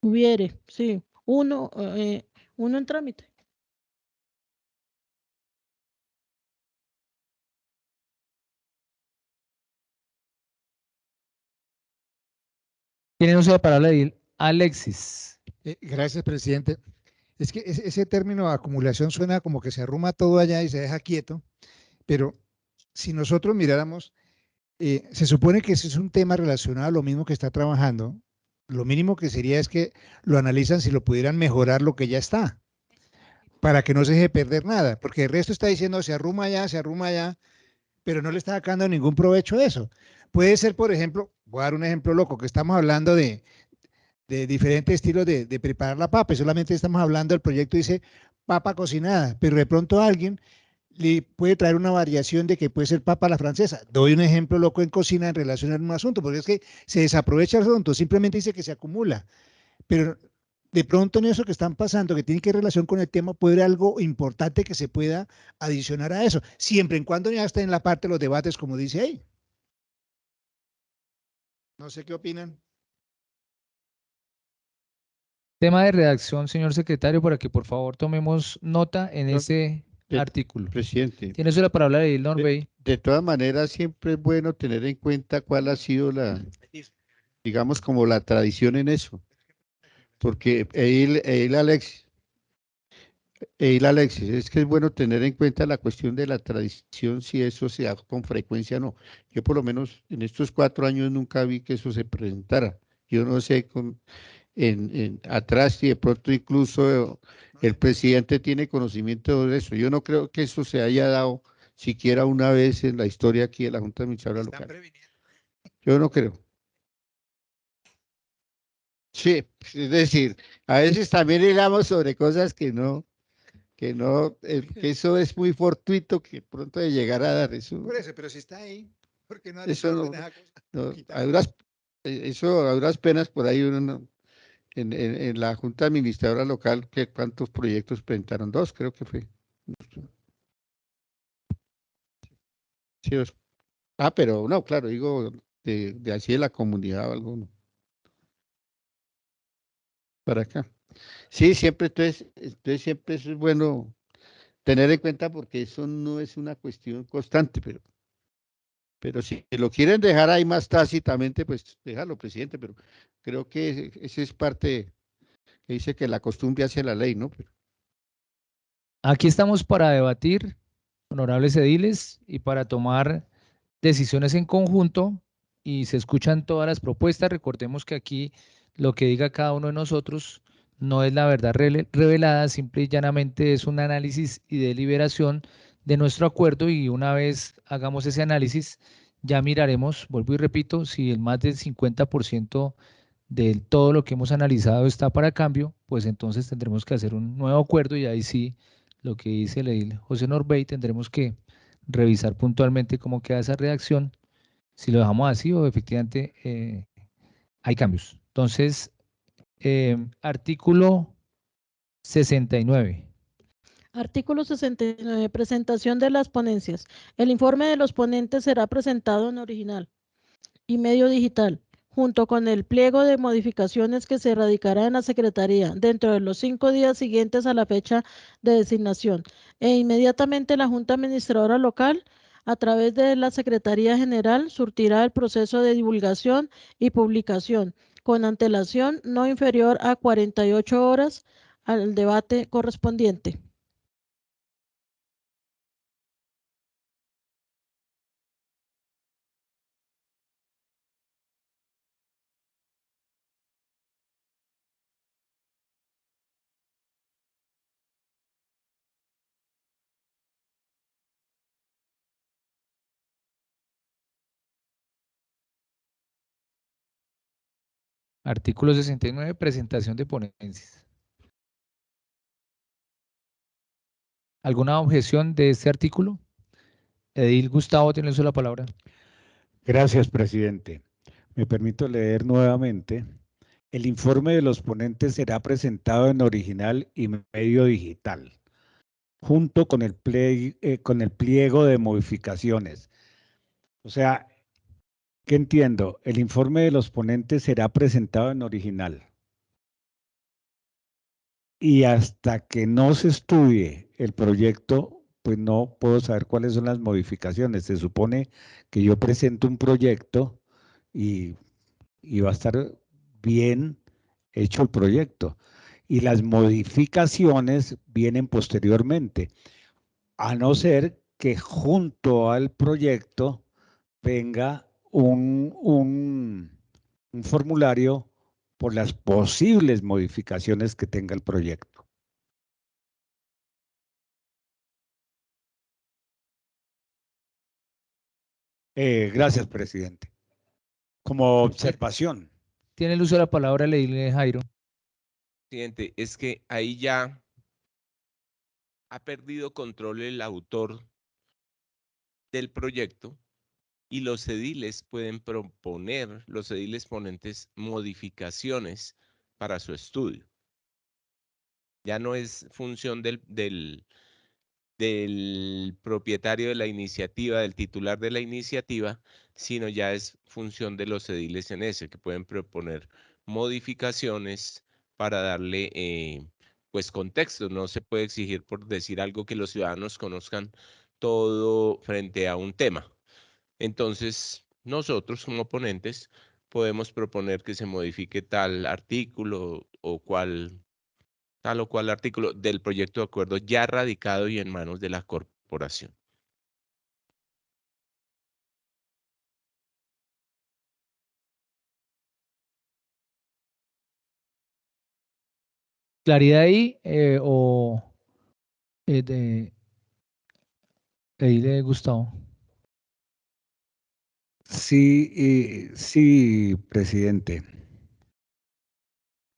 Speaker 6: Hubiere, sí. Uno en trámite.
Speaker 1: Tiene uso de palabra Alexis.
Speaker 10: Gracias, presidente. Es que ese término acumulación suena como que se arruma todo allá y se deja quieto, pero si nosotros miráramos, se supone que ese es un tema relacionado a lo mismo que está trabajando. Lo mínimo que sería es que lo analizan si lo pudieran mejorar lo que ya está, para que no se deje perder nada, porque el resto está diciendo se arruma allá, pero no le está sacando ningún provecho de eso. Puede ser, por ejemplo, voy a dar un ejemplo loco, que estamos hablando de diferentes estilos de preparar la papa, y solamente estamos hablando del proyecto, dice papa cocinada, pero de pronto alguien le puede traer una variación de que puede ser papa a la francesa. Doy un ejemplo loco en cocina en relación a un asunto, porque es que se desaprovecha el asunto, simplemente dice que se acumula, pero de pronto en eso que están pasando, que tiene que relación con el tema, puede haber algo importante que se pueda adicionar a eso, siempre en cuando ya esté en la parte de los debates, como dice ahí. No sé qué opinan.
Speaker 1: Tema de redacción, señor secretario, para que por favor tomemos nota en ese artículo.
Speaker 7: Presidente.
Speaker 1: Tiene eso la palabra de Norbey.
Speaker 7: De todas maneras, siempre es bueno tener en cuenta cuál ha sido digamos, como la tradición en eso. Porque Alexis, es que es bueno tener en cuenta la cuestión de la tradición, si eso se da con frecuencia o no. Yo por lo menos en estos 4 años nunca vi que eso se presentara. Yo no sé atrás si de pronto incluso el presidente tiene conocimiento de eso. Yo no creo que eso se haya dado siquiera una vez en la historia aquí de la Junta Administradora Local. Yo no creo. Sí, es decir, a veces también hablamos sobre cosas que eso es muy fortuito que pronto de llegar a dar eso.
Speaker 10: Por eso, pero si está ahí, ¿por qué no?
Speaker 7: Eso a duras penas por ahí uno en la Junta Administradora Local, que ¿cuántos proyectos presentaron? 2, creo que fue. Sí, pero no, claro, digo, de así de la comunidad o algo, ¿no? Para acá. Sí, siempre, entonces siempre eso es bueno tener en cuenta porque eso no es una cuestión constante, pero si lo quieren dejar ahí más tácitamente, pues déjalo, presidente, pero creo que esa es parte que dice que la costumbre hace la ley, ¿no?
Speaker 1: Aquí estamos para debatir, honorables ediles, y para tomar decisiones en conjunto, y se escuchan todas las propuestas. Recordemos que aquí lo que diga cada uno de nosotros no es la verdad revelada, simple y llanamente es un análisis y deliberación de nuestro acuerdo, y una vez hagamos ese análisis, ya miraremos, vuelvo y repito, si el más del 50% de todo lo que hemos analizado está para cambio, pues entonces tendremos que hacer un nuevo acuerdo, y ahí sí, lo que dice el edil José Norbey, tendremos que revisar puntualmente cómo queda esa redacción, si lo dejamos así o efectivamente hay cambios. Entonces, artículo 69.
Speaker 6: Artículo 69. Presentación de las ponencias. El informe de los ponentes será presentado en original y medio digital, junto con el pliego de modificaciones que se radicará en la Secretaría dentro de los 5 días siguientes a la fecha de designación, e inmediatamente la Junta Administradora Local, a través de la Secretaría General, surtirá el proceso de divulgación y publicación, con antelación no inferior a 48 horas al debate correspondiente.
Speaker 1: Artículo 69, presentación de ponencias. ¿Alguna objeción de este artículo? Edil Gustavo, tiene la palabra.
Speaker 5: Gracias, presidente. Me permito leer nuevamente el informe de los ponentes será presentado en original y medio digital, junto con el pliego de modificaciones. O sea, ¿qué entiendo? El informe de los ponentes será presentado en original. Y hasta que no se estudie el proyecto, pues no puedo saber cuáles son las modificaciones. Se supone que yo presento un proyecto y va a estar bien hecho el proyecto. Y las modificaciones vienen posteriormente, a no ser que junto al proyecto venga un formulario por las posibles modificaciones que tenga el proyecto. Gracias, presidente. Como observación.
Speaker 1: Tiene el uso de la palabra, le dile, Jairo.
Speaker 8: Presidente, es que ahí ya ha perdido control el autor del proyecto y los ediles pueden proponer, los ediles ponentes, modificaciones para su estudio. Ya no es función del propietario de la iniciativa, del titular de la iniciativa, sino ya es función de los ediles en ese, que pueden proponer modificaciones para darle pues contexto. No se puede exigir por decir algo que los ciudadanos conozcan todo frente a un tema. Entonces, nosotros como ponentes podemos proponer que se modifique tal artículo o tal o cual artículo del proyecto de acuerdo ya radicado y en manos de la corporación.
Speaker 1: ¿Claridad ahí o de dile, Gustavo?
Speaker 5: Sí, sí, presidente.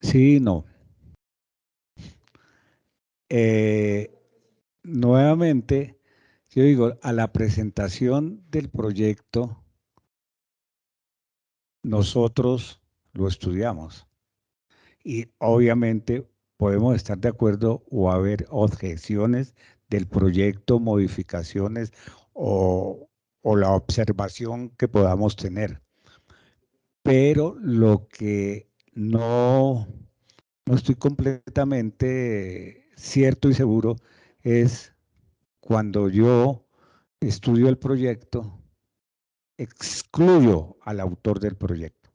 Speaker 5: Sí, no. Nuevamente, yo digo, a la presentación del proyecto, nosotros lo estudiamos. Y obviamente podemos estar de acuerdo o haber objeciones del proyecto, modificaciones o la observación que podamos tener. Pero lo que no estoy completamente cierto y seguro es cuando yo estudio el proyecto, excluyo al autor del proyecto.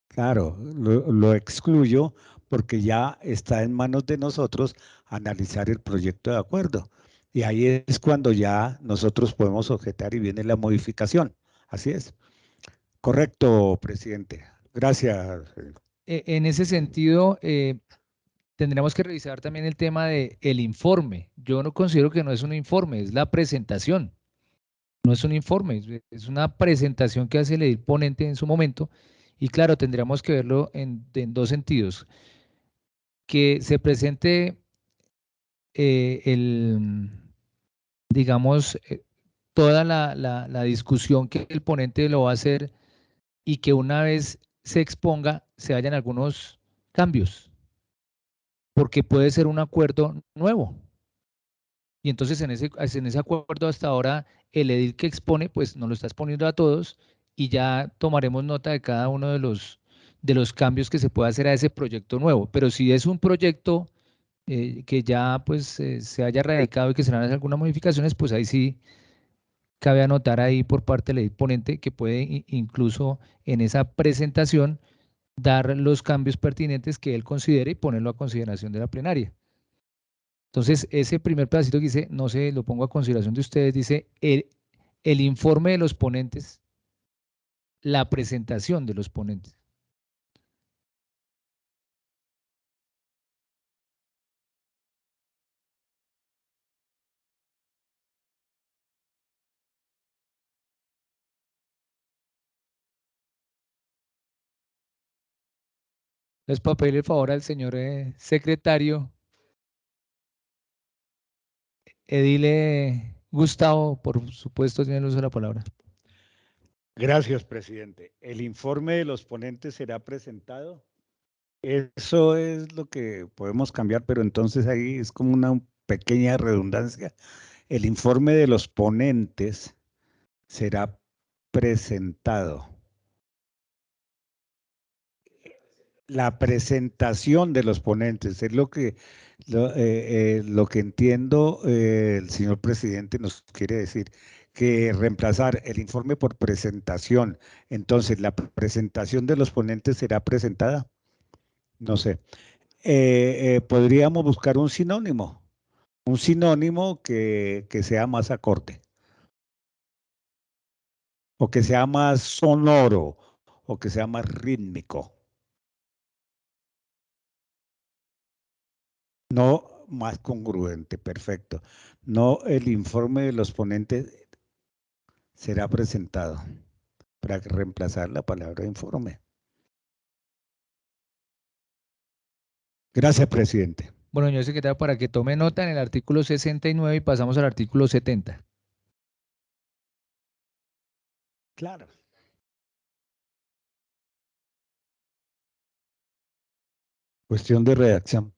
Speaker 5: Claro, lo excluyo porque ya está en manos de nosotros analizar el proyecto de acuerdo. Y ahí es cuando ya nosotros podemos objetar y viene la modificación. Así es. Correcto, presidente. Gracias.
Speaker 1: En ese sentido, tendremos que revisar también el tema del informe. Yo no considero que no es un informe, es la presentación. No es un informe, es una presentación que hace el ponente en su momento. Y claro, tendríamos que verlo en dos sentidos. Que se presente digamos, toda la discusión que el ponente lo va a hacer y que una vez se exponga, se hayan algunos cambios, porque puede ser un acuerdo nuevo. Y entonces en ese acuerdo hasta ahora, el edil que expone, pues no lo está exponiendo a todos y ya tomaremos nota de cada uno de los cambios que se puede hacer a ese proyecto nuevo. Pero si es un proyecto que ya pues se haya radicado y que se van a hacer algunas modificaciones, pues ahí sí cabe anotar ahí por parte del ponente que puede incluso en esa presentación dar los cambios pertinentes que él considere y ponerlo a consideración de la plenaria. Entonces, ese primer pedacito que dice, no sé, lo pongo a consideración de ustedes, dice el informe de los ponentes, la presentación de los ponentes. Les puedo pedir el favor al señor secretario, edile Gustavo, por supuesto, tiene el uso de la palabra.
Speaker 5: Gracias, presidente. ¿El informe de los ponentes será presentado? Eso es lo que podemos cambiar, pero entonces ahí es como una pequeña redundancia. El informe de los ponentes será presentado. La presentación de los ponentes es lo que entiendo el señor presidente nos quiere decir, que reemplazar el informe por presentación. Entonces, ¿la presentación de los ponentes será presentada? No sé. Podríamos buscar un sinónimo que sea más acorde, o que sea más sonoro, o que sea más rítmico. No más congruente, perfecto. No, el informe de los ponentes será presentado para reemplazar la palabra informe. Gracias, presidente.
Speaker 1: Bueno, señor secretario, para que tome nota en el artículo 69 y pasamos al artículo 70.
Speaker 5: Claro. Cuestión de redacción.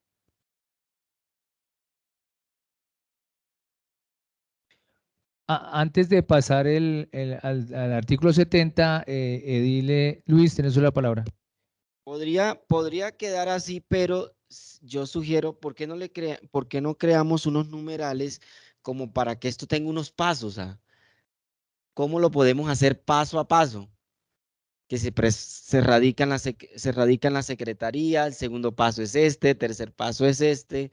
Speaker 1: Antes de pasar al artículo 70, edile Luis, tienes la palabra.
Speaker 3: Podría quedar así, pero yo sugiero, ¿por qué no creamos unos numerales como para que esto tenga unos pasos? ¿Cómo lo podemos hacer paso a paso? Que se radica en la secretaría, el segundo paso es este, tercer paso es este,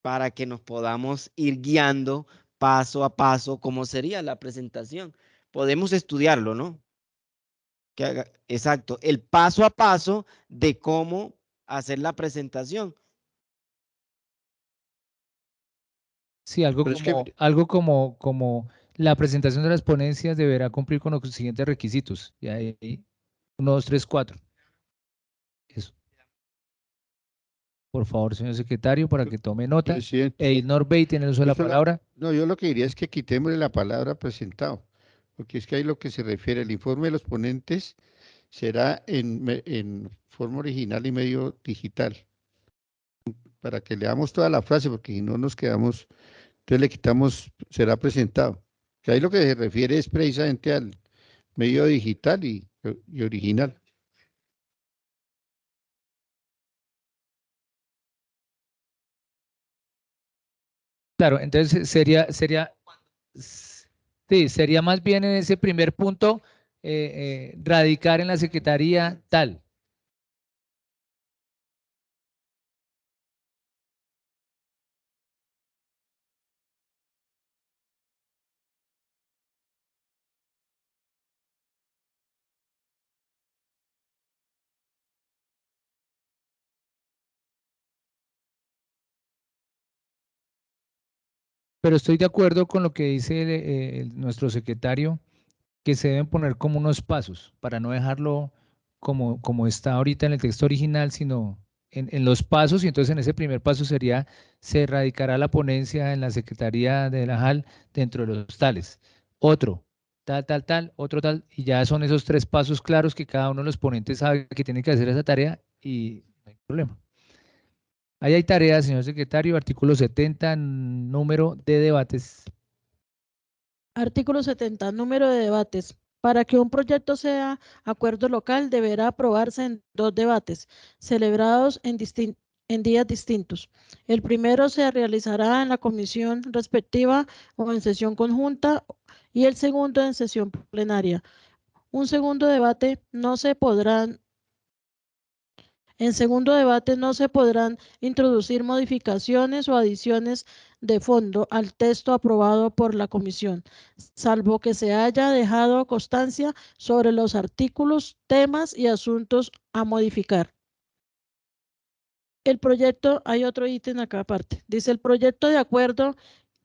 Speaker 3: para que nos podamos ir guiando paso a paso cómo sería la presentación. Podemos estudiarlo, ¿no? Exacto, el paso a paso de cómo hacer la presentación.
Speaker 1: Sí, algo
Speaker 7: Pero es
Speaker 1: como,
Speaker 7: que-
Speaker 1: algo como la presentación de las ponencias deberá cumplir con los siguientes requisitos. Y ahí, 1, 2, 3, 4. Eso. Por favor, señor secretario, para que tome nota.
Speaker 7: Presidente,
Speaker 1: Norbey tiene el uso de la palabra.
Speaker 7: no, yo lo que diría es que quitémosle la palabra presentado, porque es que ahí lo que se refiere, el informe de los ponentes será en forma original y medio digital, para que leamos toda la frase, porque si no nos quedamos, entonces le quitamos, será presentado. Que ahí lo que se refiere es precisamente al medio digital y original.
Speaker 1: Claro, entonces sí, sería más bien en ese primer punto, radicar en la secretaría tal. Pero estoy de acuerdo con lo que dice nuestro secretario, que se deben poner como unos pasos para no dejarlo como está ahorita en el texto original, sino en los pasos. Y entonces en ese primer paso sería, se radicará la ponencia en la Secretaría de la JAL dentro de los tales. Otro, tal, otro tal, y ya son esos 3 pasos claros que cada uno de los ponentes sabe que tiene que hacer esa tarea y no hay problema. Ahí hay tareas, señor secretario, artículo 70, número de debates.
Speaker 6: Artículo 70, número de debates. Para que un proyecto sea acuerdo local, deberá aprobarse en 2 debates, celebrados en días distintos. El primero se realizará en la comisión respectiva o en sesión conjunta y el segundo en sesión plenaria. En segundo debate no se podrán introducir modificaciones o adiciones de fondo al texto aprobado por la comisión, salvo que se haya dejado constancia sobre los artículos, temas y asuntos a modificar. El proyecto, hay otro ítem acá aparte, dice el proyecto de acuerdo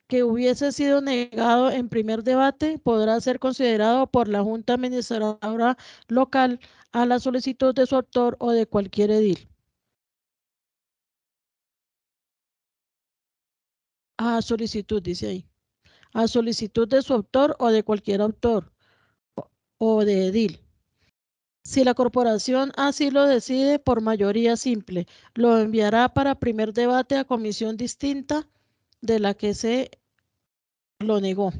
Speaker 6: que hubiese sido negado en primer debate podrá ser considerado por la Junta Administradora Local a la solicitud de su autor o de cualquier edil. A solicitud, dice ahí. A solicitud de su autor o de cualquier autor. o de edil. Si la corporación así lo decide por mayoría simple, lo enviará para primer debate a comisión distinta de la que se lo negó.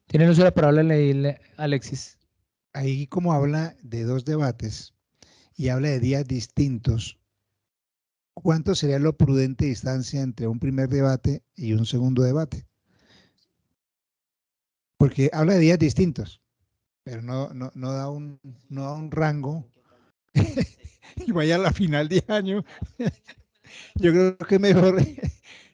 Speaker 1: Tiene el uso de la palabra, Alexis.
Speaker 10: Ahí como habla de 2 debates y habla de días distintos, ¿cuánto sería lo prudente distancia entre un primer debate y un segundo debate? Porque habla de días distintos, pero no da un rango. Y vaya a la final de año. Yo creo que mejor,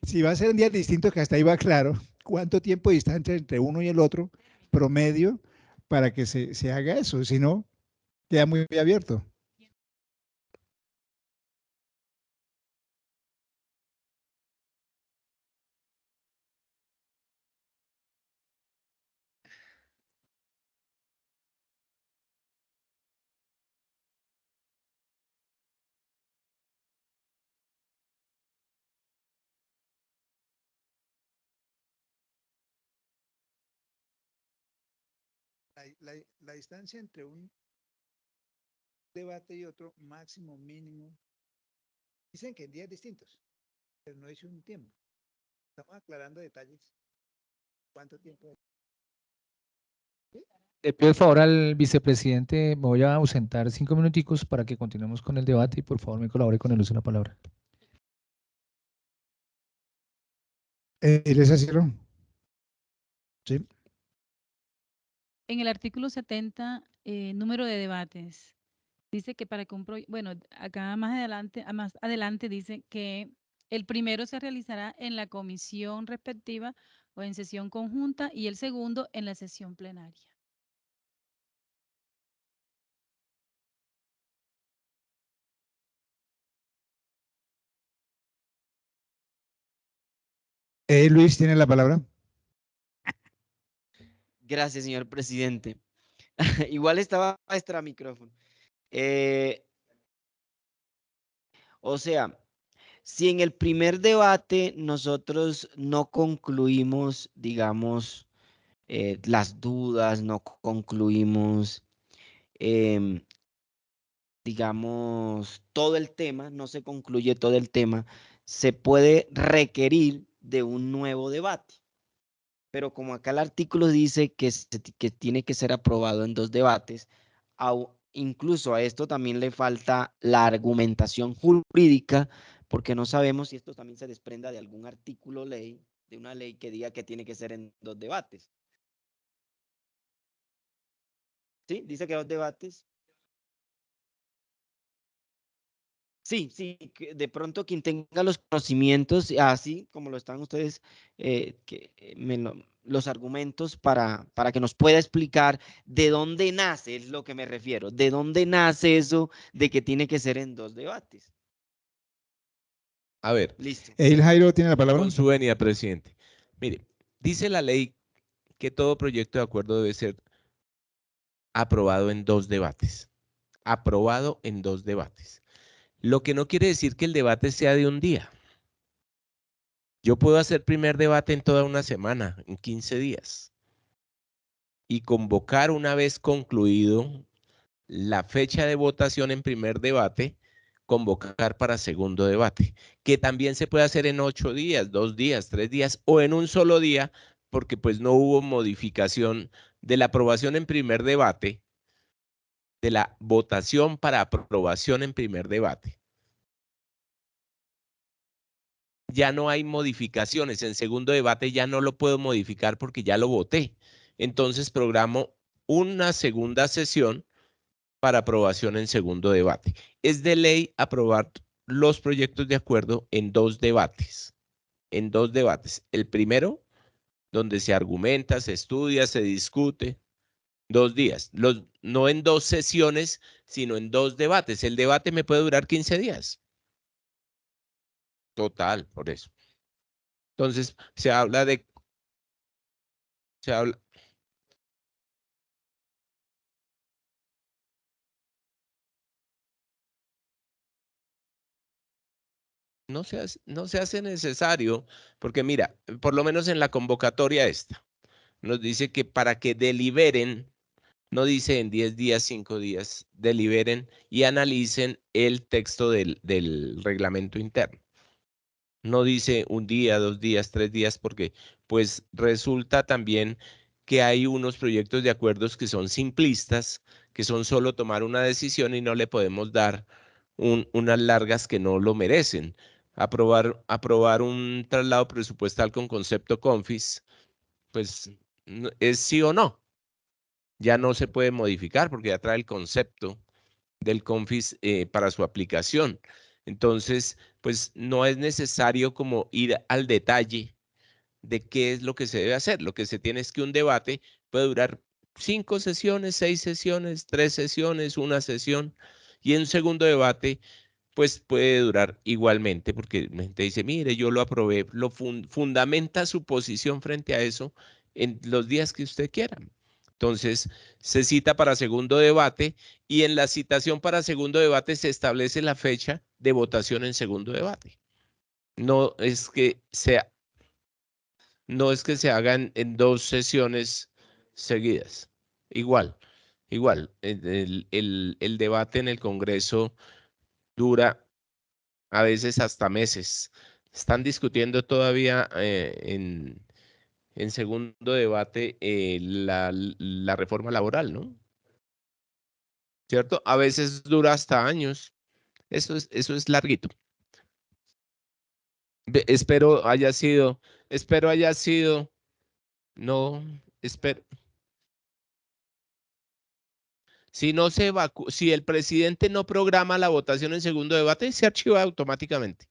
Speaker 10: si va a ser en días distintos, que hasta ahí va claro, cuánto tiempo de distancia entre uno y el otro, promedio, para que se haga eso. Si no, queda muy abierto. La distancia entre un debate y otro, máximo, mínimo, dicen que en días distintos, pero no dice un tiempo. Estamos aclarando detalles. ¿Cuánto tiempo?
Speaker 1: Le pido el favor al vicepresidente, me voy a ausentar 5 minuticos para que continuemos con el debate y por favor me colabore con el uso de la palabra.
Speaker 10: ¿Les hicieron? Sí.
Speaker 4: En el artículo 70, número de debates, dice que para que un proyecto, bueno, acá más adelante dice que el primero se realizará en la comisión respectiva o en sesión conjunta y el segundo en la sesión plenaria.
Speaker 10: Luis tiene la palabra.
Speaker 3: Gracias, señor presidente. Igual estaba extra micrófono. O sea, si en el primer debate nosotros no concluimos, digamos, las dudas, no concluimos, digamos, todo el tema, no se concluye todo el tema, se puede requerir de un nuevo debate. Pero como acá el artículo dice que tiene que ser aprobado en 2 debates, incluso a esto también le falta la argumentación jurídica, porque no sabemos si esto también se desprenda de algún artículo ley, de una ley que diga que tiene que ser en 2 debates. ¿Sí? Dice que 2 debates. Sí, sí, de pronto quien tenga los conocimientos, así como lo están ustedes, los argumentos para que nos pueda explicar de dónde nace, es lo que me refiero, de dónde nace eso de que tiene que ser en 2 debates.
Speaker 8: A ver.
Speaker 3: Listo.
Speaker 10: Jairo tiene la palabra.
Speaker 8: Con su venia, presidente. Mire, dice la ley que todo proyecto de acuerdo debe ser aprobado en 2 debates. Aprobado en 2 debates. Lo que no quiere decir que el debate sea de un día. Yo puedo hacer primer debate en toda una semana, en 15 días. Y convocar una vez concluido la fecha de votación en primer debate, convocar para segundo debate, que también se puede hacer en 8 días, 2 días, 3 días o en un solo día, porque pues no hubo modificación de la aprobación en primer debate, de la votación para aprobación en primer debate. Ya no hay modificaciones, en segundo debate ya no lo puedo modificar porque ya lo voté. Entonces programo una segunda sesión para aprobación en segundo debate. Es de ley aprobar los proyectos de acuerdo en 2 debates. En 2 debates. El primero, donde se argumenta, se estudia, se discute. 2 días. No en 2 sesiones, sino en 2 debates. El debate me puede durar 15 días. Total, por eso. Entonces, se habla de... Se habla, no se hace necesario, porque mira, por lo menos en la convocatoria esta, nos dice que para que deliberen, no dice en 10 días, 5 días, deliberen y analicen el texto del reglamento interno. No dice un día, 2 días, 3 días, porque pues resulta también que hay unos proyectos de acuerdos que son simplistas, que son solo tomar una decisión y no le podemos dar unas largas que no lo merecen. Aprobar un traslado presupuestal con concepto CONFIS, pues es sí o no. Ya no se puede modificar porque ya trae el concepto del CONFIS para su aplicación. Entonces, pues no es necesario como ir al detalle de qué es lo que se debe hacer. Lo que se tiene es que un debate puede durar 5 sesiones, 6 sesiones, 3 sesiones, 1 sesión, y en un segundo debate pues puede durar igualmente, porque la gente dice, mire, yo lo aprobé, fundamenta su posición frente a eso en los días que usted quiera. Entonces, se cita para segundo debate y en la citación para segundo debate se establece la fecha de votación en segundo debate. No es que se hagan en 2 sesiones seguidas. Igual. El debate en el Congreso dura a veces hasta meses. Están discutiendo todavía en segundo debate la reforma laboral, ¿no? ¿Cierto? A veces dura hasta años. Eso es larguito. Espero haya sido, no, espero. Si el presidente no programa la votación en segundo debate, se archiva automáticamente.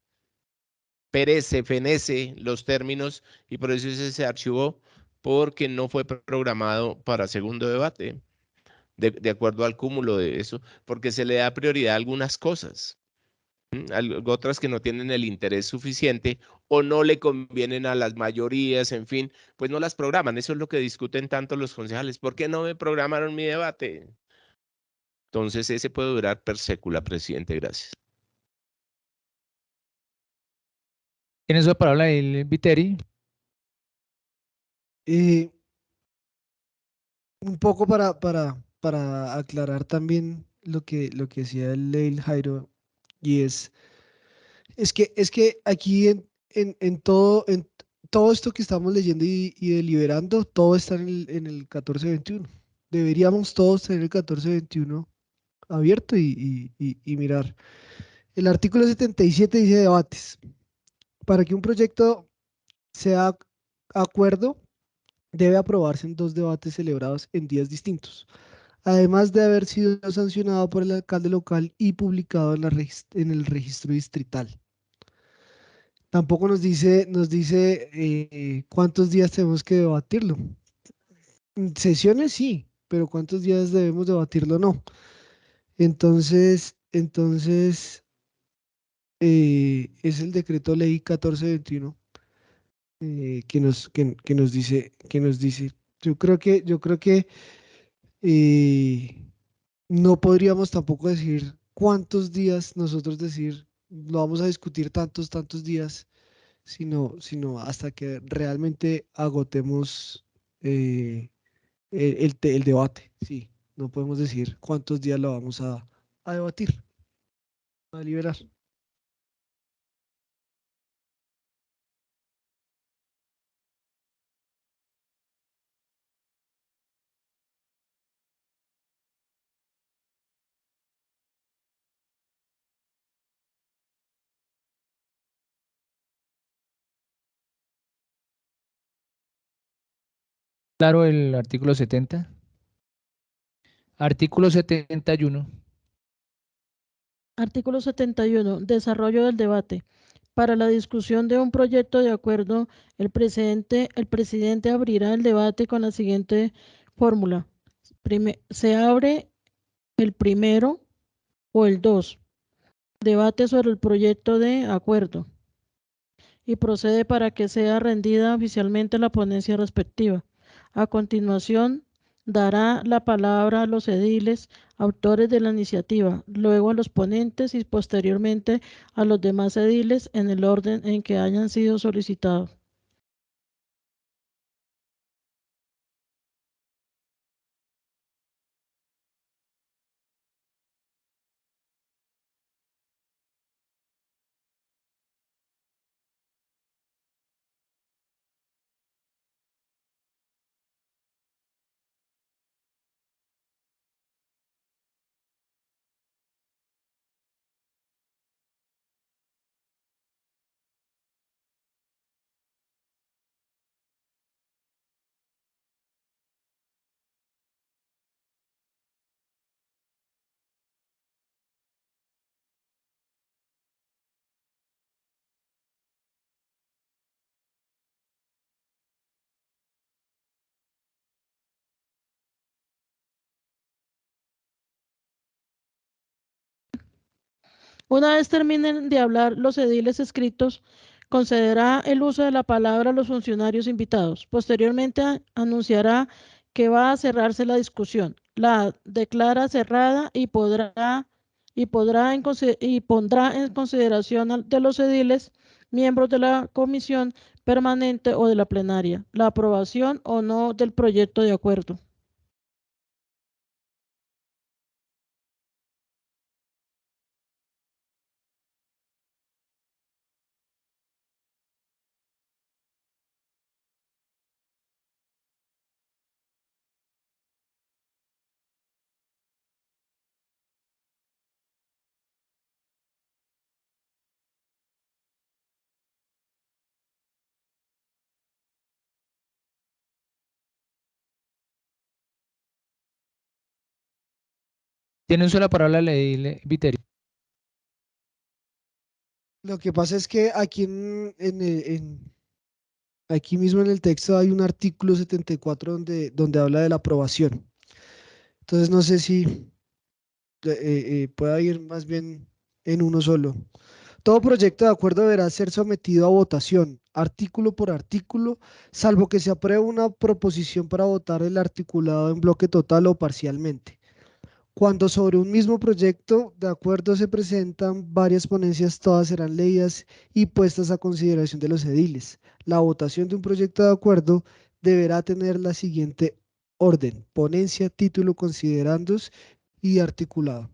Speaker 8: Perece, fenece los términos y por eso se archivó porque no fue programado para segundo debate, de acuerdo al cúmulo de eso, porque se le da prioridad a algunas cosas, otras que no tienen el interés suficiente o no le convienen a las mayorías, en fin, pues no las programan. Eso es lo que discuten tanto los concejales. ¿Por qué no me programaron mi debate? Entonces ese puede durar per sécula, presidente. Gracias.
Speaker 1: ¿Tiene su palabra el Viteri?
Speaker 9: Un poco para aclarar también lo que decía el Leil Jairo, y es que aquí en todo esto que estamos leyendo y deliberando, todo está en el 1421. Deberíamos todos tener el 1421 abierto y mirar. El artículo 77 dice debates. Para que un proyecto sea acuerdo, debe aprobarse en 2 debates celebrados en días distintos, además de haber sido sancionado por el alcalde local y publicado en el registro distrital. Tampoco nos dice cuántos días tenemos que debatirlo. Sesiones sí, pero cuántos días debemos debatirlo no. Entonces es el decreto ley 1421 que nos dice. Yo creo que no podríamos tampoco decir cuántos días nosotros decir lo vamos a discutir tantos días, sino hasta que realmente agotemos el debate. Sí, no podemos decir cuántos días lo vamos a debatir, a liberar.
Speaker 1: Claro, el artículo 70. Artículo 71.
Speaker 6: Artículo 71. Desarrollo del debate. Para la discusión de un proyecto de acuerdo, el presidente abrirá el debate con la siguiente fórmula. Se abre el primero o el 2. Debate sobre el proyecto de acuerdo. Y procede para que sea rendida oficialmente la ponencia respectiva. A continuación, dará la palabra a los ediles, autores de la iniciativa, luego a los ponentes y posteriormente a los demás ediles en el orden en que hayan sido solicitados. Una vez terminen de hablar los ediles escritos, concederá el uso de la palabra a los funcionarios invitados. Posteriormente anunciará que va a cerrarse la discusión. La declara cerrada y pondrá en consideración de los ediles, miembros de la comisión permanente o de la plenaria, la aprobación o no del proyecto de acuerdo.
Speaker 1: Tiene uso de la palabra el edil Viterio.
Speaker 9: Lo que pasa es que aquí aquí mismo en el texto hay un artículo 74 donde habla de la aprobación. Entonces no sé si pueda ir más bien en uno solo. Todo proyecto de acuerdo deberá ser sometido a votación, artículo por artículo, salvo que se apruebe una proposición para votar el articulado en bloque total o parcialmente. Cuando sobre un mismo proyecto de acuerdo se presentan varias ponencias, todas serán leídas y puestas a consideración de los ediles. La votación de un proyecto de acuerdo deberá tener la siguiente orden: ponencia, título, considerandos y articulado.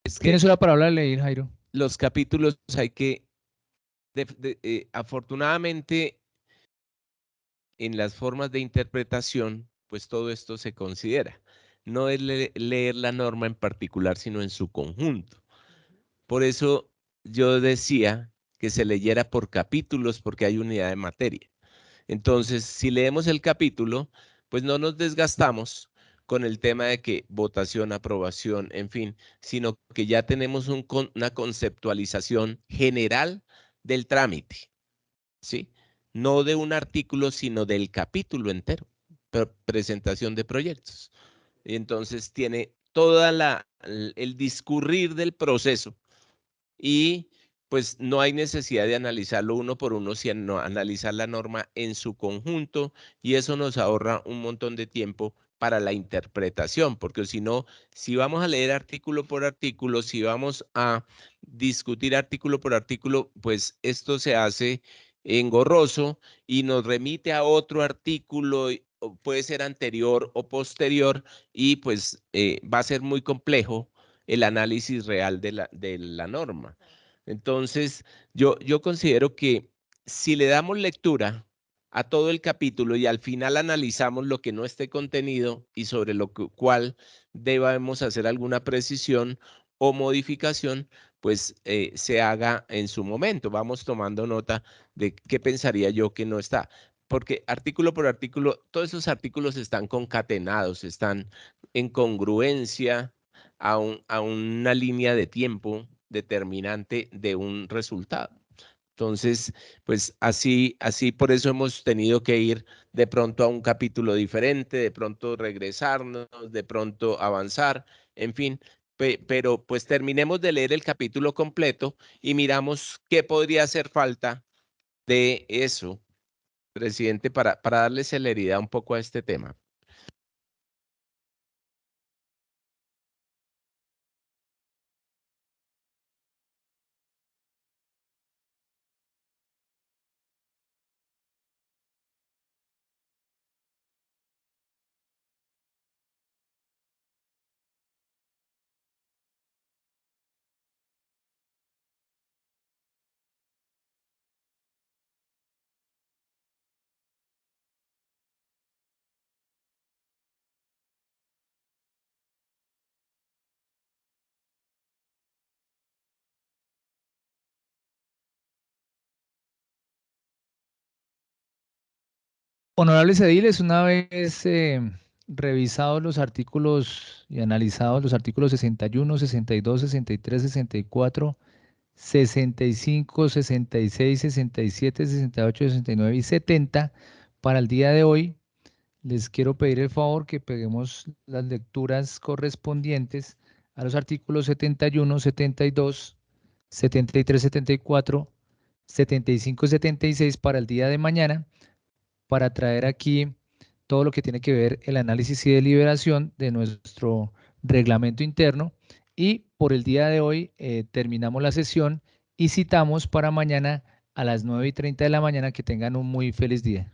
Speaker 8: Es que
Speaker 1: Tiene uso de la palabra leer, Jairo.
Speaker 8: los capítulos hay que, afortunadamente, en las formas de interpretación, pues todo esto se considera. no es leer la norma en particular, sino en su conjunto. Por eso yo decía que se leyera por capítulos, porque hay unidad de materia. Entonces, si leemos el capítulo, pues no nos desgastamos con el tema de que votación, aprobación, en fin, sino que ya tenemos una conceptualización general del trámite, ¿sí? No de un artículo, sino del capítulo entero, presentación de proyectos. Y entonces tiene toda el discurrir del proceso y pues no hay necesidad de analizarlo uno por uno, sino analizar la norma en su conjunto, y eso nos ahorra un montón de tiempo para la interpretación, porque si no, si vamos a leer artículo por artículo, si vamos a discutir artículo por artículo, pues esto se hace engorroso y nos remite a otro artículo, puede ser anterior o posterior, y pues va a ser muy complejo el análisis real de la norma. Entonces, yo considero que si le damos lectura a todo el capítulo y al final analizamos lo que no esté contenido y sobre lo cual debamos hacer alguna precisión o modificación, pues se haga en su momento. Vamos tomando nota de qué pensaría yo que no está. Porque artículo por artículo, todos esos artículos están concatenados, están en congruencia a una línea de tiempo determinante de un resultado. Entonces, pues así por eso hemos tenido que ir de pronto a un capítulo diferente, de pronto regresarnos, de pronto avanzar, en fin, pero pues terminemos de leer el capítulo completo y miramos qué podría hacer falta de eso, presidente, para darle celeridad un poco a este tema.
Speaker 1: Honorables ediles, una vez revisados los artículos y analizados los artículos 61, 62, 63, 64, 65, 66, 67, 68, 69 y 70, para el día de hoy, les quiero pedir el favor que peguemos las lecturas correspondientes a los artículos 71, 72, 73, 74, 75 y 76 para el día de mañana, para traer aquí todo lo que tiene que ver el análisis y deliberación de nuestro reglamento interno. Y por el día de hoy terminamos la sesión y citamos para mañana a las 9:30 de la mañana. Que tengan un muy feliz día.